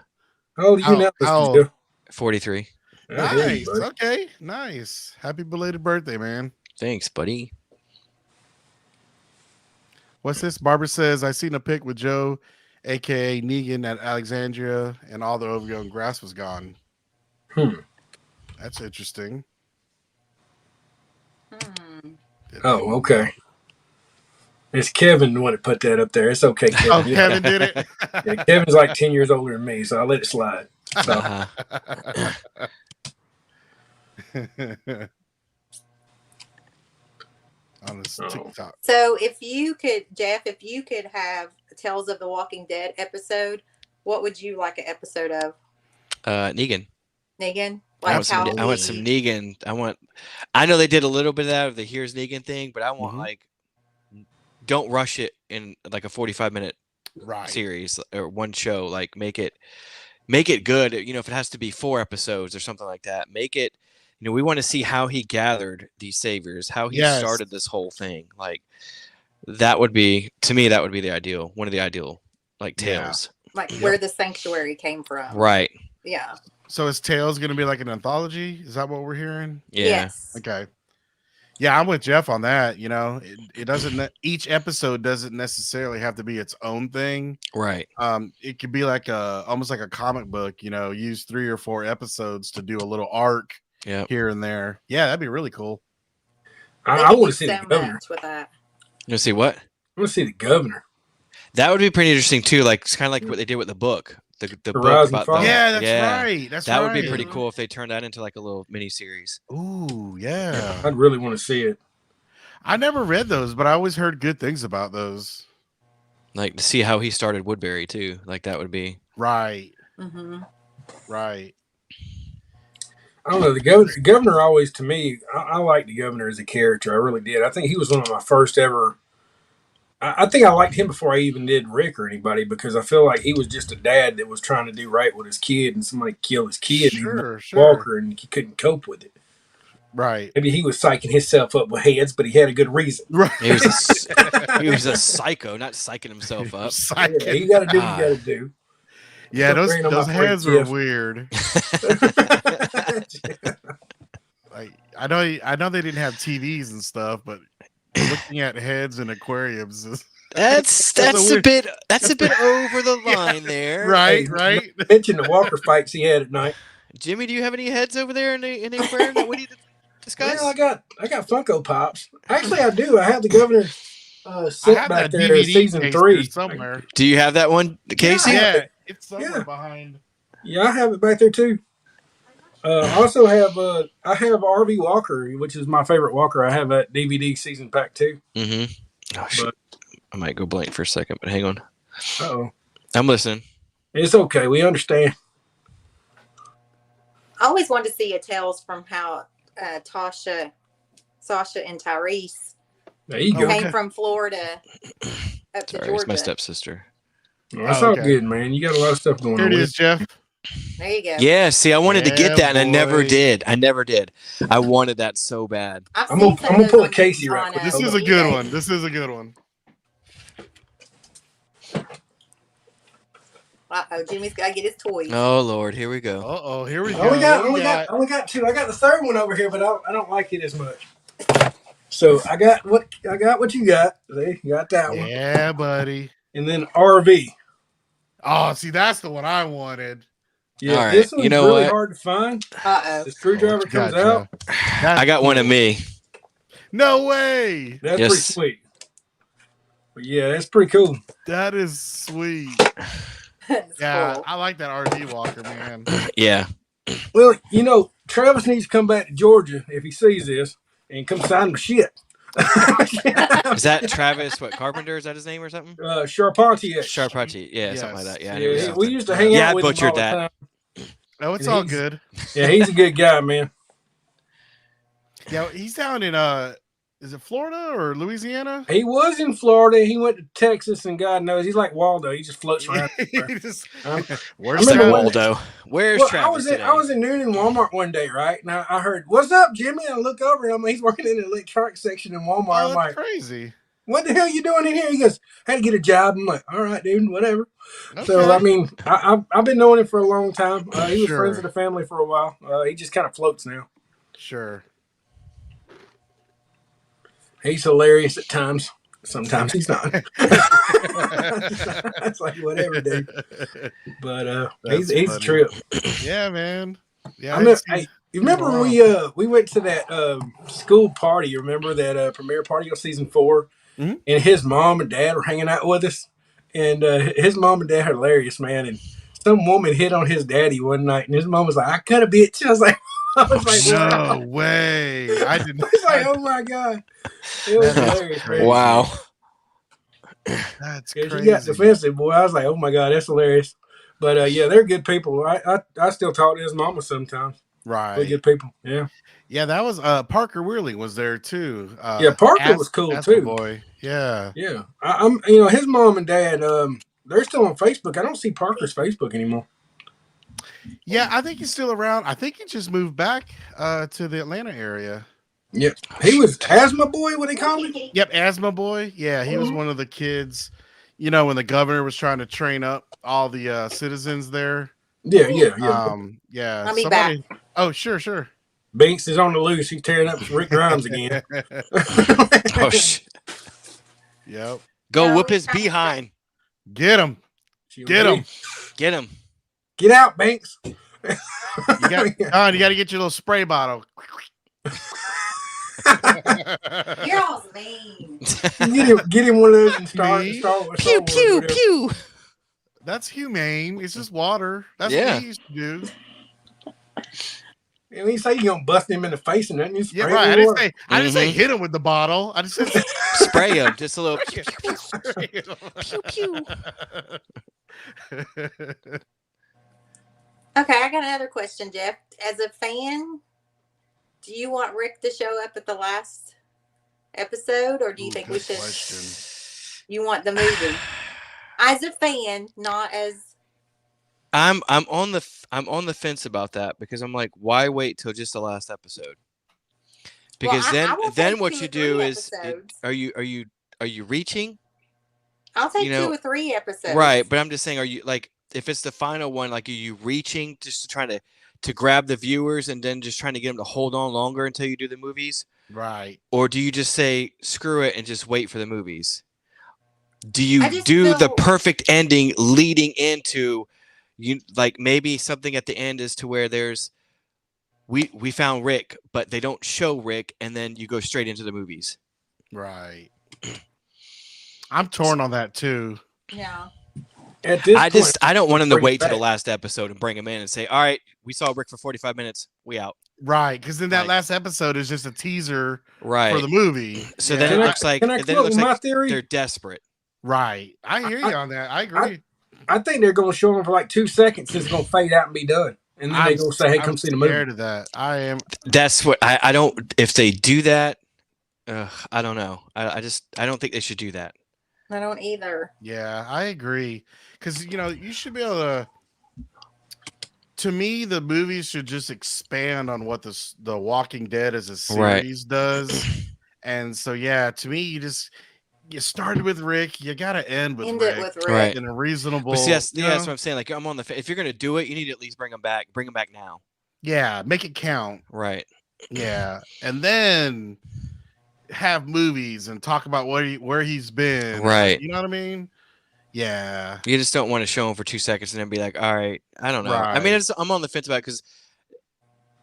How old are you now, How Mr. old? Joe? 43. I hear you, Nice. buddy. Okay. Nice. Happy belated birthday, man. Thanks, buddy. What's this? Barbara says, I seen a pic with Joe, aka Negan, at Alexandria, and all the overgrown grass was gone. That's interesting. Oh, okay. It's Kevin the one that put that up there. It's okay, Kevin. Oh, Kevin did it. Yeah, Kevin's like 10 years older than me, so I'll let it slide. So, Uh-huh. On his Oh. TikTok. So if you could, Jeff, if you could have a Tales of the Walking Dead episode, what would you like an episode of? Negan. Negan? I want some Negan. I know they did a little bit of that of the Here's Negan thing, but I want like, don't rush it in like a 45-minute Right. series or one show. Like make it good. If it has to be 4 episodes or something like that, make it. We want to see how he gathered these saviors, how he started this whole thing. Like that would be, to me, that would be the ideal, one of the ideal like tales. Like where the sanctuary came from. Right. Yeah. So is Tales going to be like an anthology? Is that what we're hearing? Yeah. Yes. Okay. Yeah, I'm with Jeff on that. It doesn't. Each episode doesn't necessarily have to be its own thing. Right. It could be like almost like a comic book. Use 3 or 4 episodes to do a little arc here and there. Yeah, that'd be really cool. I want to see the governor. With that. You see what? I want to see the governor. That would be pretty interesting too. Like it's kind of like what they did with the book. The book Rising about Fire. Yeah, that's right. That would be pretty cool if they turned that into like a little mini series. Ooh, yeah. I'd really want to see it. I never read those, but I always heard good things about those. Like to see how he started Woodbury too. Like that would be Right. Mm-hmm. Right. I don't know. The governor always, to me, I like the governor as a character. I really did. I think he was one of my first ever. I think I liked him before I even did Rick or anybody, because I feel like he was just a dad that was trying to do right with his kid, and somebody killed his kid, Sure. Walker, and he couldn't cope with it. Right. Maybe he was psyching himself up with heads, but he had a good reason. Right. he was a psycho, not psyching himself up. Yeah, you got to do what you got to do. Yeah, Don't bring on those my heads friend were Jeff. weird. Like I know they didn't have TVs and stuff, but looking at heads in aquariums is That's a bit over the line there. right. Hey, Right. Mention the Walker fights he had at night. Jimmy, do you have any heads over there in the aquarium that we need to discuss? Yeah, I got Funko Pops. Actually, I do. I have the governor I sit have back that there, DVD season case 3 there somewhere. Do you have that one, Casey? Yeah, it's somewhere Yeah. behind. Yeah, I have it back there too. I also have I have RV Walker, which is my favorite Walker. I have that DVD season pack too. Mm-hmm. Oh shit. I might go blank for a second, but hang on. Uh-oh. I'm listening. It's okay. We understand. I always wanted to see a Tales from how Sasha, and Tyrese There you go. came from Florida up to Sorry, Georgia. it's my stepsister. Well, that's Oh, all okay. good, man. You got a lot of stuff going Here on. it with is, Jeff. There you go. Yeah, see, I wanted to get Yeah, that, and I never boy. did. I wanted that so bad. I've I'm seen gonna- some I'm of gonna those pull a on- Casey right on, quick. This Hold is on. a good eBay. one. This is a good one. Uh-oh, Jimmy's got to get his toys. Oh Lord, here we go. Oh, here we go. I only got, What we only got 2. I got the third one over here, but I don't like it as much. So I got what you got. See, you got that one, Yeah, buddy. and then RV. Oh, see, that's the one I wanted. Yeah, All right, this one's you know really what? hard to find. Uh-oh. The screwdriver What you comes got, out. Jeff? I got one of me. No way. That's Yes. pretty sweet. But yeah, that's pretty cool. That is sweet. It's Yeah, cool. I like that RV Walker, man. Yeah. Well, Travis needs to come back to Georgia if he sees this and come sign my shit. Is that Travis? What Carpenter? Is that his name or something? Charpentier. Sharpachi. Yeah, something like Yes. that. Yeah. I knew it was Yeah, something. we used to hang Yeah, I out with him butchered all the that. time. No, it's And all he's- good. Yeah, he's a good guy, man. Yeah, he's down in Is it Florida or Louisiana? He was in Florida. He went to Texas, and God knows he's like Waldo. He just floats around. He everywhere. just- I Where's remember Travis? when- Waldo. Where's Well, Travis today? I was in Noonan Walmart one day, right? And I heard, "What's up, Jimmy?" And I look over, and he's working in the electronics section in Walmart. Oh, I'm that's like, crazy. "What the hell you doing in here?" He goes, "Had to get a job." I'm like, "All right, dude, whatever." Okay. So I mean, I've been knowing him for a long time. He was Sure. friends with the family for a while. He just kind of floats now. Sure. He's hilarious at times. Sometimes he's not. It's like whatever, dude. But he's a funny. trip. Yeah, man. Yeah. I remember, it's- hey, you remember Wow. we went to that school party? You remember that premiere party on season 4? Mhm. And his mom and dad were hanging out with us, and his mom and dad are hilarious, man. And some woman hit on his daddy one night, and his mom was like, "I cut a bitch." I was like, wow. No way. I didn't. It's like, oh my god, it was That is hilarious. crazy. Man. Wow. That's Yeah, crazy. she got defensive, boy. I was like, oh my god, that's hilarious. But yeah, they're good people. I still talk to his mama sometimes. They're Right. good people. Yeah. Yeah, that was Parker Wehrling was there too. Yeah, Parker was cool, too. Boy. Yeah. Yeah, I'm. His mom and dad. They're still on Facebook. I don't see Parker's Facebook anymore. Yeah, I think he's still around. I think he just moved back to the Atlanta area. Yeah, he was asthma boy. What they call him? Yep, Asthma Boy. Yeah, he was Mhm. one of the kids. You know, when the governor was trying to train up all the citizens there. Yeah. Yeah. I'll be back. Oh, sure. Banks is on the loose. He's tearing up Rick Grimes again. Oh shit. Yep. Go No, whoop we his tried to- behind. Get him. Get him. Get him. Get out, Banks. You got you got to get your little spray bottle. You're all mean. Get him one of those and start. Me? Pew pew pew. That's humane. It's just water. That's Yeah. what we used to do. And he say you gonna bust him in the face and then you Yeah, spray right. him with water. I didn't say Mhm. hit him with the bottle. I just said Spray him. Just a little. pew pew. Okay, I got another question, Jeff. As a fan, do you want Rick to show up at the last episode, or do you think we should? You want the movie? As a fan, not as. I'm on the fence about that because I'm like, why wait till just the last episode? Because I will then take what 2 you or do 3 is episodes. are you reaching? I'll take you know, 2 or 3 episodes. Right, but I'm just saying, are you like if it's the final one, like are you reaching just to try to grab the viewers and then just trying to get them to hold on longer until you do the movies? Right. Or do you just say screw it and just wait for the movies? Do you I just do the feel- perfect ending leading into you like maybe something at the end is to where there's we found Rick, but they don't show Rick and then you go straight into the movies. Right. I'm torn on that too. Yeah. At this point, I don't want him to bring it wait to the back. last episode and bring him in and say, all right, we saw Rick for 45 minutes. We out. Right. Because then that Like- last episode is just a teaser Right. for the movie. So Yeah. then it Can I- looks like can I then it come up looks with my like theory? they're desperate. Right. I hear you on that. I agree. I think they're gonna show him for like 2 seconds. It's gonna fade out and be done, and then they're gonna say, "Hey, come see the movie." Scared of that. I am. That's what I don't if they do that, I don't know. I don't think they should do that. I don't either. Yeah, I agree. Because you should be able to. To me, the movies should just expand on what the Walking Dead as a Right. series does. And so, yeah, to me, you started with Rick, you got to end with End Rick it with Rick. Right. in a reasonable. But see, that's you that's know? what I'm saying. Like I'm on the if you're gonna do it, you need to at least bring him back. Bring him back now. Yeah, make it count. Right. Yeah, and then have movies and talk about where he's been. Right. You know what I mean? Yeah. You just don't want to show him for 2 seconds and then be like, all right, I don't know. I mean, Right. I'm on the fence about it because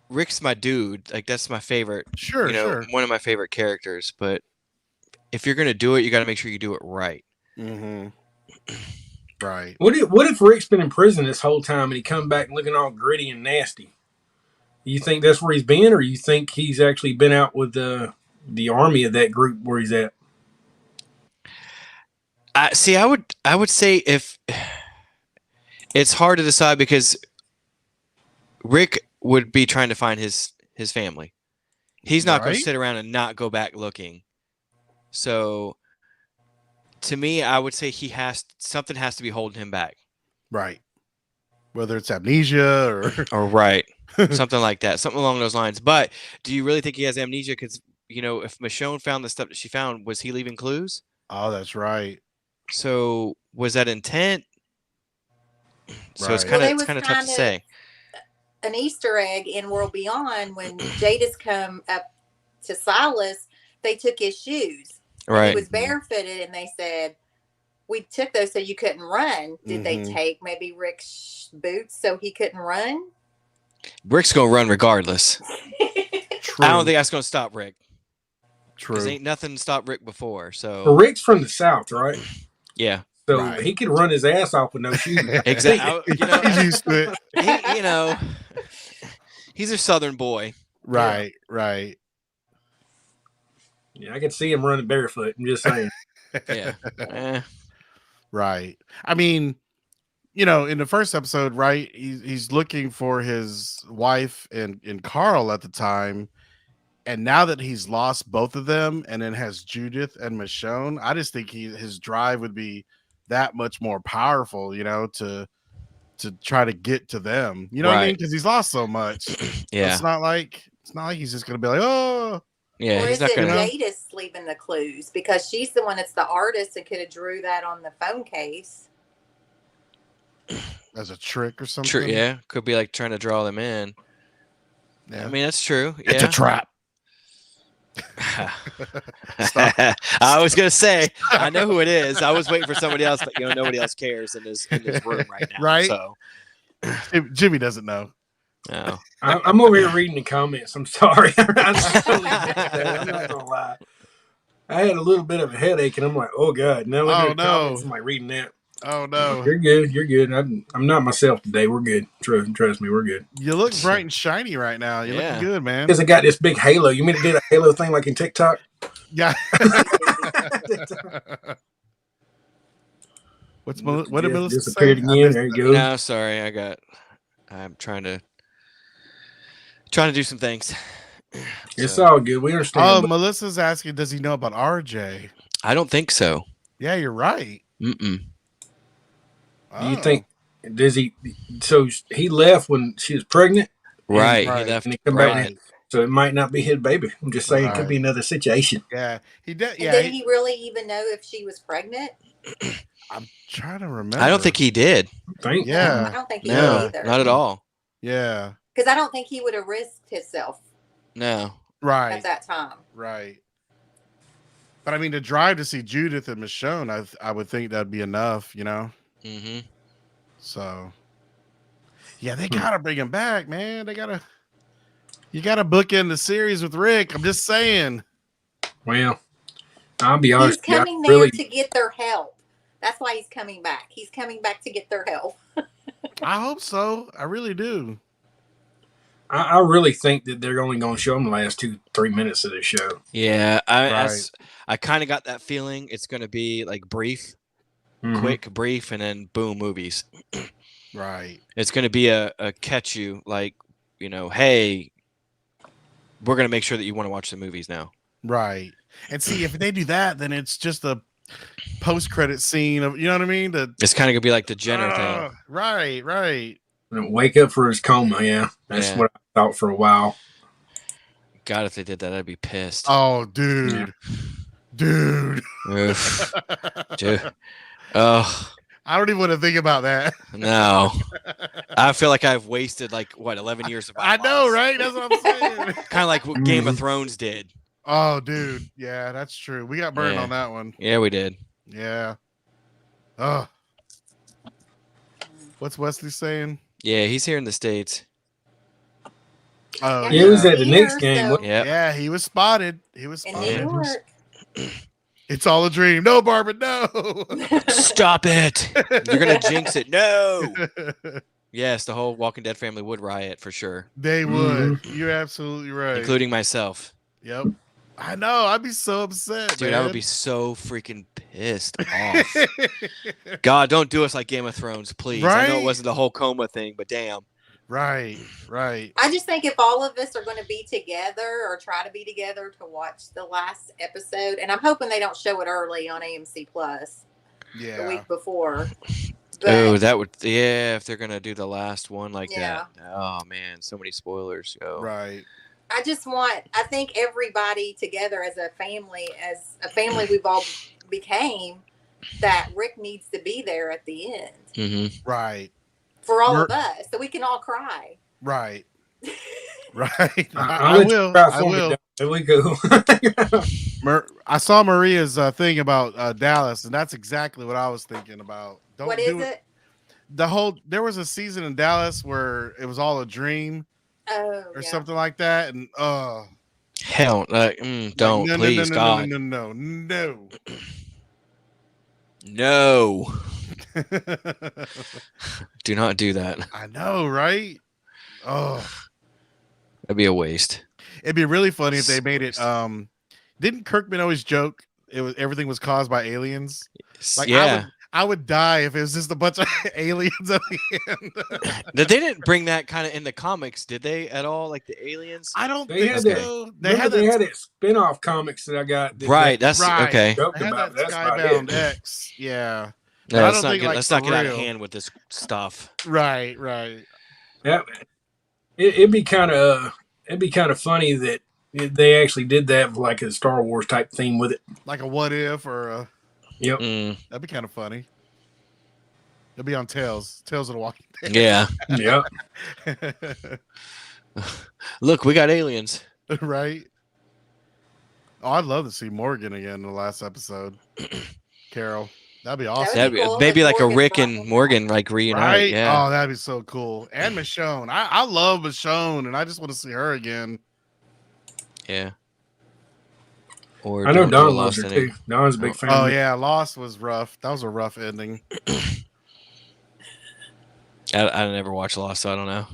Rick's my dude. Like that's my favorite. Sure. Sure. One of my favorite characters. But if you're gonna do it, you got to make sure you do it right. Mm-hmm. Right. What if Rick's been in prison this whole time and he come back looking all gritty and nasty? You think that's where he's been, or you think he's actually been out with the army of that group where he's at? I would say if it's hard to decide because Rick would be trying to find his family. He's not going Right. to sit around and not go back looking. So to me, I would say something has to be holding him back. Right. Whether it's amnesia or Or right. Something like that. Something along those lines. But do you really think he has amnesia? Because, if Michonne found the stuff that she found, was he leaving clues? oh, that's right. So was that intent? So it's Right. kind Well, they of was tough to kinda- say. An Easter egg in World Beyond when Jadis come up to Silas, they took his shoes. Right. He was barefooted, and they said, "We took those so you couldn't run." Did they Mhm. take maybe Rick's boots so he couldn't run? Rick's gonna run regardless. True. I don't think that's gonna stop Rick. True. Because ain't nothing stopped Rick before. Well, So Rick's from the South, right? yeah. So Right. he could run his ass off with no shoes. Exactly. He's used to it. He's a Southern boy. Right. Right. Yeah, I could see him running barefoot. I'm just saying. Yeah. Eh. Right. I mean, in the first episode, right, he's looking for his wife and Carl at the time. And now that he's lost both of them and then has Judith and Michonne, I just think his drive would be that much more powerful, to try to get to them. You know what I mean? Right. Because he's lost so much. Yeah. It's not like he's just gonna be like, oh, Yeah. Or He's is not it gonna. Jadis leaving the clues because she's the one that's the artist and could have drew that on the phone case? as a trick or something. True. Yeah. Could be like trying to draw them in. Yeah. I mean, that's true. It's a trap. I was gonna say I know who it is. I was waiting for somebody else, but nobody else cares in his room right now. Right. So Jimmy doesn't know. no. I'm over here reading the comments. I'm sorry. I'm not gonna lie. I had a little bit of a headache, and I'm like, "Oh God!" Now look at the comments. I'm like reading that. Oh no. You're good. You're good. I'm not myself today. We're good. Trust me, we're good. You look bright and shiny right now. You're Yeah. looking good, man. Because I got this big halo. You mean to do a halo thing like in TikTok? Yeah. What did Melissa disappeared say? again? There you go. No, sorry. I'm trying to do some things. It's So, all good. We understand. Oh, but Melissa's asking, does he know about RJ? I don't think so. Yeah, you're right. Mm-mm. do you Oh. think does he? So he left when she was pregnant, Right. Right. He left and he come back. right. So it might not be his baby. I'm just saying it could Right. be another situation. Yeah, he did. And Yeah, did he really even know if she was pregnant? I'm trying to remember. I don't think he did. I think. I Yeah, don't think he did No, either. not at all. yeah, Because I don't think he would have risked himself No. right, at that time. right. But I mean, to drive to see Judith and Michonne, I would think that'd be enough, Mm-hmm. So, yeah, they gotta bring him back, man. You gotta book in the series with Rick. I'm just saying. Well, I'll be He's honest. with you, I coming there really, to get their help. That's why he's coming back. He's coming back to get their help. I hope so. I really do. I really think that they're only going to show them the last 2-3 minutes of the show. Yeah. Right. I kind of got that feeling it's going to be like brief, Mhm. quick, brief, and then boom, movies. Right. It's going to be a catch you like, hey, we're going to make sure that you want to watch the movies now. Right. And see, if they do that, then it's just a post-credit scene of, you know what I mean? It's kind of going to be like the Jenner thing. Right, right. And wake up for his coma. Yeah, that's Yeah. what I thought for a while. God, if they did that, I'd be pissed. Oh, dude. Dude. Oof. Dude. Oh, I don't even want to think about that. no. I feel like I've wasted 11 years of my I know, life. right? That's what I'm saying. Kind of like what Game of Thrones did. Oh, dude. Yeah, that's true. We got burned Yeah. on that one. Yeah, we did. Yeah. Oh. What's Wesley saying? Yeah, he's here in the States. Oh, Yeah, He was yeah. at the Here, Knicks game. so- Yep. Yeah, he was spotted. He was In spotted. New York. It's all a dream. No, Barbara, no. Stop it. You're going to jinx it. No. Yes, the whole Walking Dead family would riot for sure, They would. You're absolutely right. including myself. Yep. I know. I'd be so upset, Dude, man. I would be so freaking pissed off. God, don't do us like Game of Thrones, please. I know Right? it wasn't the whole coma thing, but damn. Right. I just think if all of us are going to be together or try to be together to watch the last episode, and I'm hoping they don't show it early on AMC Plus the Yeah. week before. But, Oh, that would if they're gonna do the last one like Yeah. that. Oh man, so many spoilers. Oh. Right. I think everybody together as a family we've all became, that Rick needs to be there at the end Mm-hmm. Right. for all of us, so we can all cry. Right. Right. I'll I let you will. cry I for me, will. Doc. There we go. I saw Maria's thing about Dallas, and that's exactly what I was thinking about. Don't What do is it? There was a season in Dallas where it was all a dream Oh, or yeah. something like that, and Hell, don't no, please, God, no. no. Do not do that. I know, right? Oh, That'd be a waste. it'd be really funny if they made it. Didn't Kirkman always joke everything was caused by aliens? Like, Yeah, I would die if it was just a bunch of aliens at the end. they didn't bring that kind of in the comics, did they at all? Like the aliens? I don't They think had so. they had that spin-off comics that I got. Right. That's Right. okay. Joked They had about. that That's about Skybound it. X. Yeah. No, I let's don't not think, get like, let's not for get out of real. hand with this stuff. Right. Yeah, it'd be kind of funny that they actually did that for like a Star Wars type theme with it. Like a what if or a. Yep. That'd be kind of funny. It'd be on Tales of the Walking Yeah. Yep. Dead. Look, we got aliens. Right. Oh, I'd love to see Morgan again in the last episode. Carol. That'd be awesome. That'd be cool maybe if like a Morgan's Rick alive. and Morgan like reunite. Right? Yeah. Oh, that'd be so cool. And Michonne. I love Michonne, and I just want to see her again. Yeah. Or I know don't do Don a loves her lost too. ending. Don's a big fan. Oh of it. yeah, Lost was rough. That was a rough ending. I never watched Lost, so I don't know.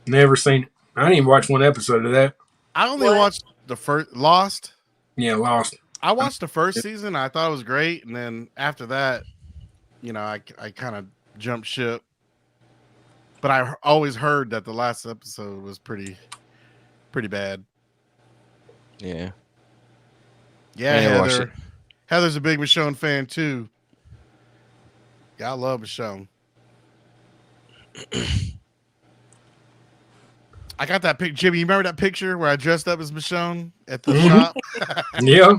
Never seen it. I didn't even watch one episode of that. I only What? watched the first Lost. Yeah, Lost. I watched the first season. I thought it was great, and then after that, I kind of jumped ship. But I always heard that the last episode was pretty bad. Yeah. Yeah, I never watched Heather. Heather's a big Michonne fan too. Yeah, I love Michonne. I got that pic, Jimmy. You remember that picture where I dressed up as Michonne at the Mhm. shop? Yeah.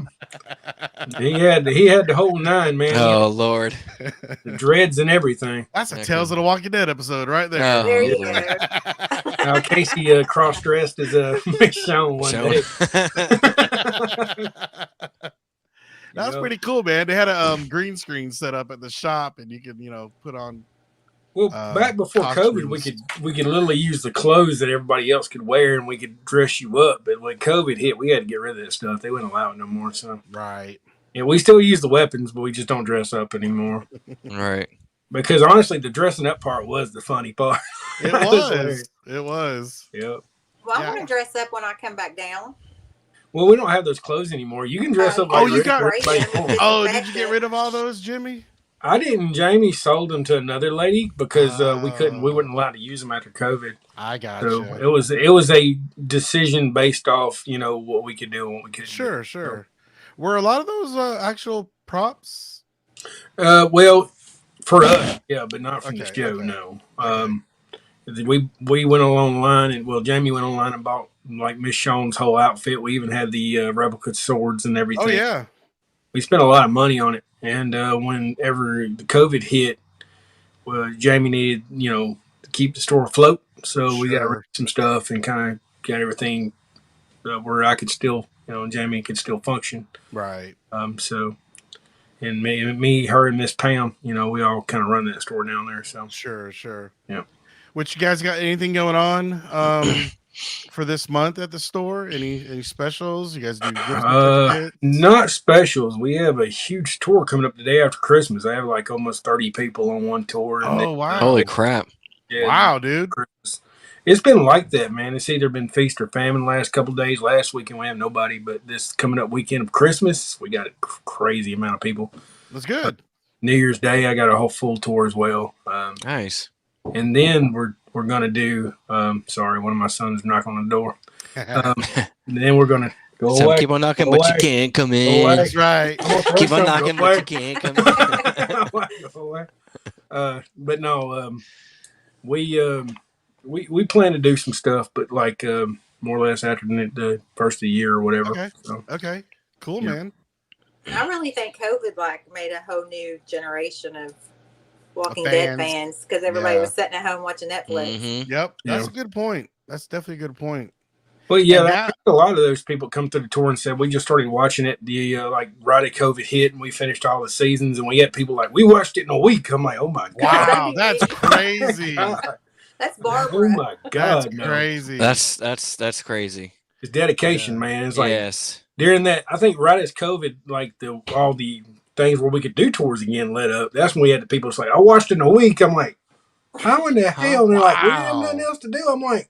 He had the whole nine, man. Oh Lord. The dreads and everything. That's a Okay. Tales of the Walking Dead episode right there. Oh, There you Lord. go. How Casey cross-dressed as a Michonne one day. That was Yep. pretty cool, man. They had a green screen set up at the shop, and you could, put on. Well, back before COVID, costumes. we could literally use the clothes that everybody else could wear, and we could dress you up. But when COVID hit, we had to get rid of that stuff. They wouldn't allow it no more. So Right. yeah, we still use the weapons, but we just don't dress up anymore. Right. Because honestly, the dressing up part was the funny part. It It was was. hilarious. It was. Yep. Well, I Yeah. want to dress up when I come back down. Well, we don't have those clothes anymore. You can dress up like Oh, you Rick got- or anybody you want. Oh, did you get rid of all those, Jimmy? I didn't. Jamie sold them to another lady because we couldn't. We Oh. weren't allowed to use them after COVID. I got So you. it was a decision based off what we could do and what we couldn't. Sure. Were a lot of those actual props? Well, for us, yeah, but not from the Okay, show. okay. No. We went online and Jamie went online and bought like Miss Shawn's whole outfit. We even had the replica swords and everything. Oh yeah. We spent a lot of money on it. And whenever the COVID hit, Jamie needed to keep the store afloat, so we got to Sure. rid of some stuff and kind of got everything where I could still, Jamie could still function. Right. So, and me, her, and Miss Pam, we all kind of run that store down there. So, Sure. Yeah. Which you guys got anything going on for this month at the store? Any specials? You guys do gift certificates? not specials. We have a huge tour coming up the day after Christmas. I have like almost 30 people on one tour. And Oh wow. Holy crap. yeah, Wow, dude. Christmas. It's been like that, man. It's either been feast or famine last couple of days. Last weekend we have nobody, but this coming up weekend of Christmas, we got a crazy amount of people. That's good. New Year's Day, I got a whole full tour as well. Nice. and then we're gonna do. Sorry, one of my sons knock on the door. And then we're gonna go Some away. keep on knocking, Go but you away. can't come Go in. away. That's right. I'm gonna throw Keep on something. knocking, Go but away. you can't come in. Go away. But no, we plan to do some stuff, but like more or less after the first of the year or whatever. Okay. So, Okay. Cool, Yeah. man. I really think COVID like made a whole new generation of Walking Of Dead fans. fans because everybody Yeah. was sitting at home watching Netflix. Mhm. Yep. That's Yeah. a good point. That's definitely a good point. well, yeah, And that, a lot of those people come through the tour and said we just started watching it the like right at COVID hit, and we finished all the seasons, and we had people like we watched it in a week. I'm like, oh my god, Wow, that's crazy. That's oh Barbara. my That's god, no. crazy. That's crazy. It's dedication, Yeah. man. It's like Yes. during that, I think right as COVID, like all the things where we could do tours again let up. That's when we had the people say, I watched it in a week. I'm like, how in the hell? And they're like, we have nothing else to do. I'm like,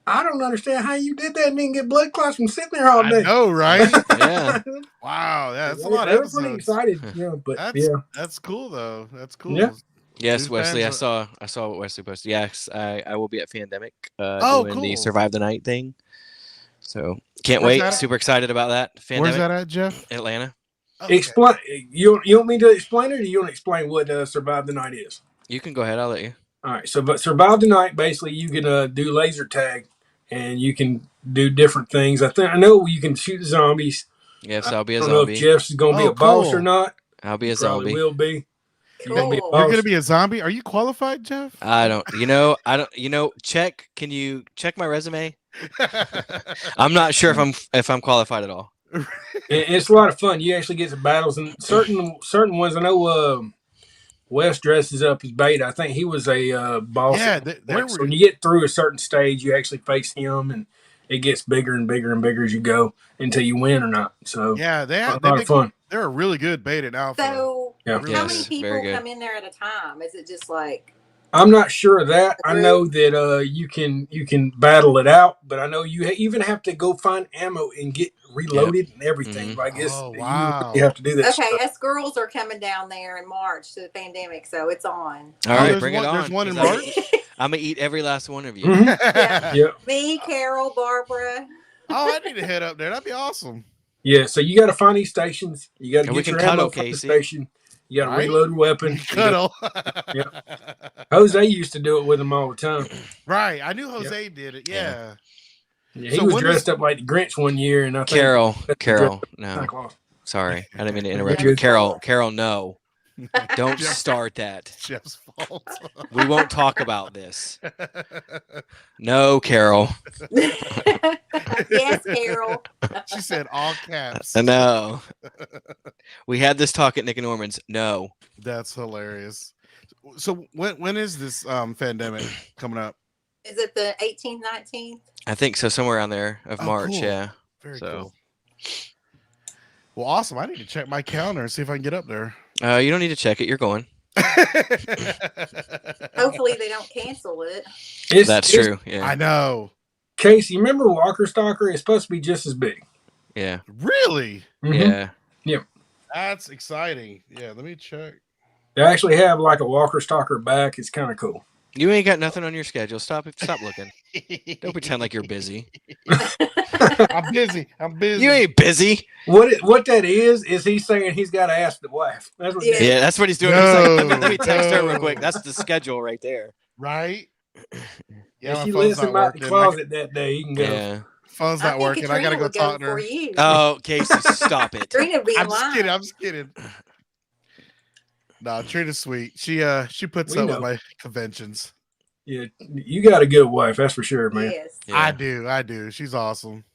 I don't understand how you did that and didn't get blood clots from sitting there all I day. know, right? Yeah. Wow, yeah, that's a lot They of were pretty episodes. excited, you know, but That's yeah. that's cool though. That's cool. Yeah. Yes, New Wesley. fans I saw what Wesley posted. Yes, I will be at Fandemic Oh, doing the cool. Survive the Night thing. So can't Where's wait. that at? Super excited about that. Fandemic, Where's that at, Jeff? Atlanta. Okay. Explain. You want me to explain it, or you want to explain what Survive the Night is? You can go ahead. I'll let you. All right. So, but Survive the Night, basically, you can do laser tag, and you can do different things. I know you can shoot zombies. Yes, I'll be I a don't know if zombie. Jeff's is going to be Oh, a boss cool. or not. I'll be a Probably zombie. will be. Cool. gonna be a You're boss. gonna be a zombie? Are you qualified, Jeff? I don't. Check. Can you check my resume? I'm not sure if I'm qualified at all. It's a lot of fun. You actually get some battles, and certain ones. I know Wes dresses up as Beta. I think he was a boss. Yeah, So when you get through a certain stage, you actually face him, and it gets bigger and bigger and bigger as you go until you win or not. So yeah, a lot of fun. They're a really good beta now. So, Yeah. Really how good. many Yes, people very good. come in there at a time? Is it just like I'm not sure of that. A I know that you can battle it out, but I know you even have to go find ammo and get reloaded and everything. Mhm. Like it's Oh, wow. you have to do that. okay? stuff. Us girls are coming down there in March to the pandemic, so it's on. All right, there's bring one- it on. there's one in 'cause March? I'm gonna eat every last one of you. Mhm. Yeah. Yeah, Me, Carol, Barbara. Oh, I need to head up there. That'd be awesome. yeah. So you got to find these stations. You got to And we get your can cuddle, ammo from the Casey. station. You got to Right? reload your weapon. Cuddle. Jose used to do it with him all the time. Right. I knew Jose did it. Yeah. Yeah, he So was when dressed is- up like the Grinch one year, and I think Carol, Santa no, Claus. sorry, I didn't mean to interrupt You're you. good. Carol, no, don't Jeff- start that. Jeff's fault. We won't talk about this. No, Carol. Yes, Carol. She said all caps. No. We had this talk at Nick and Norman's. No. That's hilarious. So when is this pandemic coming up? Is it the 18th, 19th? I think so, somewhere around there of Oh, March. cool. Yeah. Very So- cool. Well, awesome. I need to check my calendar and see if I can get up there. You don't need to check it. You're going. Hopefully they don't cancel it. That's It's- true. Yeah. I know. Casey, remember Walker Stalker? It's supposed to be just as big. Yeah. Really? Mhm. Yeah. That's exciting. Yeah, let me check. They actually have like a Walker Stalker back. It's kind of cool. You ain't got nothing on your schedule. Stop looking. Don't pretend like you're busy. I'm busy. I'm busy. You ain't busy. What that is he's saying he's got to ask the wife. That's what Yeah. Yeah, that's what he's doing. He's like, let No, me text her real no. quick. That's the schedule right there. Right? Yeah, my she phone's lets him not out the working. closet that day. He can go. Yeah. Phone's I not think working. I gotta Katrina go would talk to for her. you. Oh, Casey, stop it. Katrina would be in I'm just line. kidding. I'm just kidding. No, Trina's sweet. She puts We up know. with my conventions. Yeah, you got a good wife, that's for sure, man. Yes. Yeah. I do. She's awesome.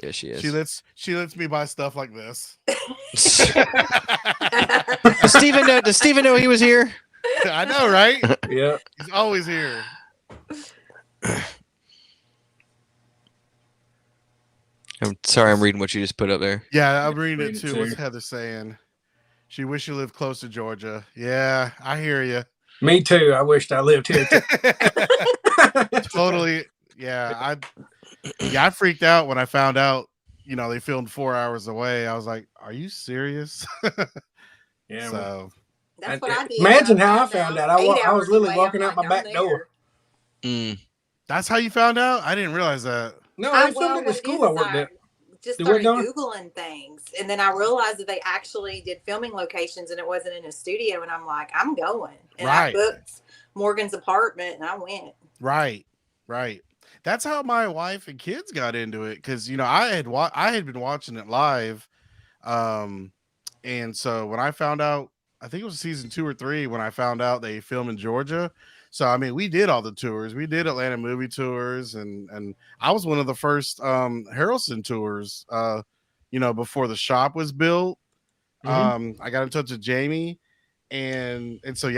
Yeah, she is. She lets me buy stuff like this. Does Steven know he was here? I know, right? Yeah. He's always here. I'm sorry, I'm reading what you just put up there. Yeah, I'm reading it Read it too. too. What's Heather saying? She wish you lived close to Georgia. Yeah, I hear you. Me too. I wished I lived here. Too. Totally. Yeah, I freaked out when I found out. They filmed 4 hours away. I was like, "Are you serious?" Yeah. well, So That's what I did. Imagine how I found out. I 8 was hours literally away. walking I'm out my like, back I'm door. there. Mm. That's how you found out? I didn't realize that. No, I they filmed it at the what school I is worked at. just Do what, started Donna? Googling things. And then I realized that they actually did filming locations and it wasn't in a studio. And I'm like, I'm going. And I Right. booked Morgan's apartment and I went. Right. That's how my wife and kids got into it because I had been watching it live, and so when I found out, I think it was season 2 or 3 when I found out they film in Georgia. So I mean, we did all the tours. We did Atlanta movie tours, and I was one of the first Harrelson tours. Before the shop was built. I got in touch with Jamie. And so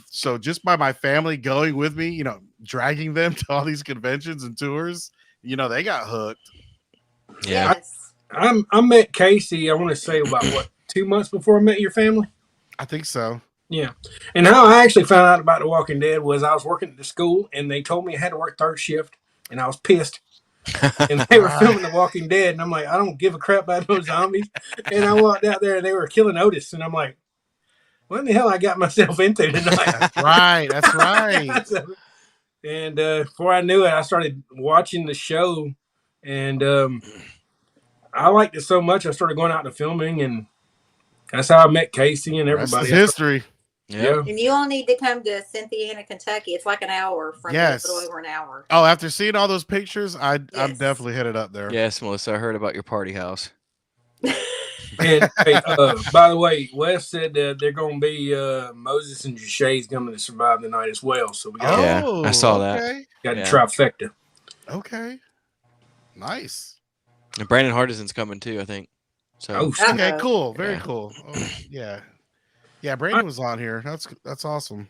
so just by my family going with me, dragging them to all these conventions and tours, they got hooked. Yeah. Yes. I met Casey, I want to say about 2 months before I met your family. I think so. Yeah. And how I actually found out about The Walking Dead was I was working at the school and they told me I had to work third shift and I was pissed. And they were filming The Walking Dead and I'm like, I don't give a crap about those zombies. And I walked out there and they were killing Otis and I'm like, what in the hell I got myself into tonight? That's right. And before I knew it, I started watching the show and I liked it so much I started going out to filming and that's how I met Casey and Rest is everybody. history. Yeah. And you all need to come to Cynthiana, Kentucky. It's like an hour from here, Yes. a little over an hour. Oh, after seeing all those pictures, I'm Yes. definitely headed up there. Yes, Melissa, I heard about your party house. And hey, by the way, Wes said they're going to be Moses and Shay's coming to survive the night as well. So we got, Yeah, I saw that. Okay. got Yeah. a trifecta. Okay. Nice. And Brandon Hardison's coming too, I think. So Oh, shit. Okay, Uh-oh. cool. Very Yeah. cool. Oh, yeah. Yeah, Brandon was on here. That's awesome.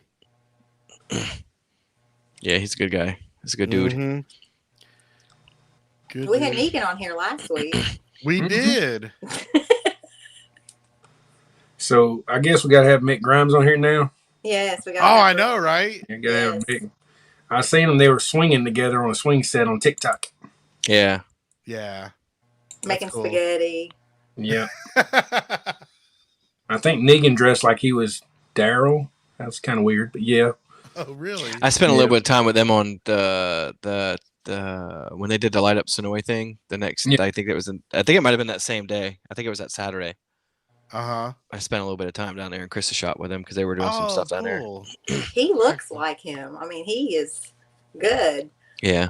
yeah, he's a good guy. He's a good dude. Mhm. Good. We had dude. Negan on here last week. We Mhm. did. So I guess we got to have Mick Grimes on here now. Yes, we got. Oh, I know, right? You got to have Yes. Mick. I seen them. They were swinging together on a swing set on TikTok. Yeah. Yeah. Making cool. spaghetti. Yeah. I think Negan dressed like he was Daryl. That's kind of weird, but yeah. Oh, really? I spent a Yeah. little bit of time with them on the when they did the Light Up Sonoy thing. The next, Yeah. I think it might have been that same day. I think it was that Saturday. Uh-huh. I spent a little bit of time down there in Chris's shop with them because they were doing some stuff down there. cool. He looks like him. I mean, he is good. Yeah.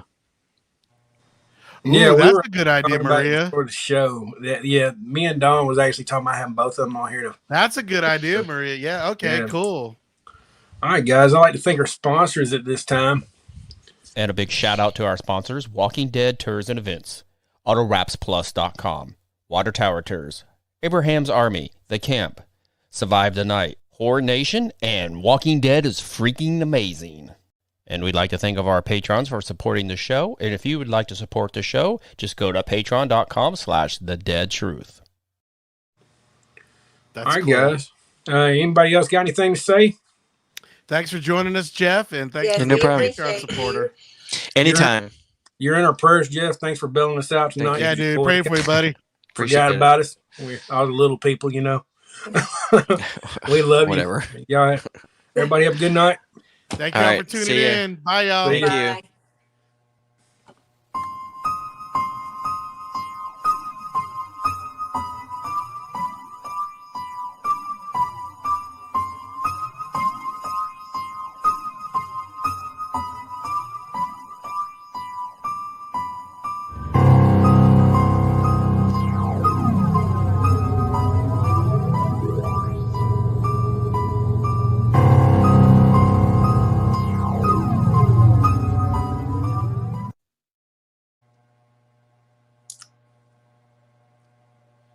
Yeah, Ooh, we that's were a good idea, Talking about it Maria. for the show. Yeah, me and Don was actually talking about having both of them on here. That's a good idea, Maria. Yeah, okay, Yeah. cool. All right, guys. I'd like to thank our sponsors at this time. And a big shout out to our sponsors, Walking Dead Tours and Events, AutoWraps+.com, Water Tower Tours, Abraham's Army, The Camp, Survive the Night, Horror Nation, and Walking Dead is freaking amazing. And we'd like to thank of our patrons for supporting the show. And if you would like to support the show, just go to patreon.com/thedeadtruth. That's All right, cool. guys. Anybody else got anything to say? Thanks for joining us, Jeff, and thanks Yes, for no we being a problem. Patreon appreciate supporter. Anytime. You're in our prayers, Jeff. Thanks for bailing us out Thank tonight. Yeah, dude, praying for you, buddy. Appreciate Forgot it. about us. We're all the little people, you know. We love Whatever. you. Y'all, everybody have a good night. Thank All y'all right, for tuning see ya. in. Bye, y'all. See ya. Thank you. Bye.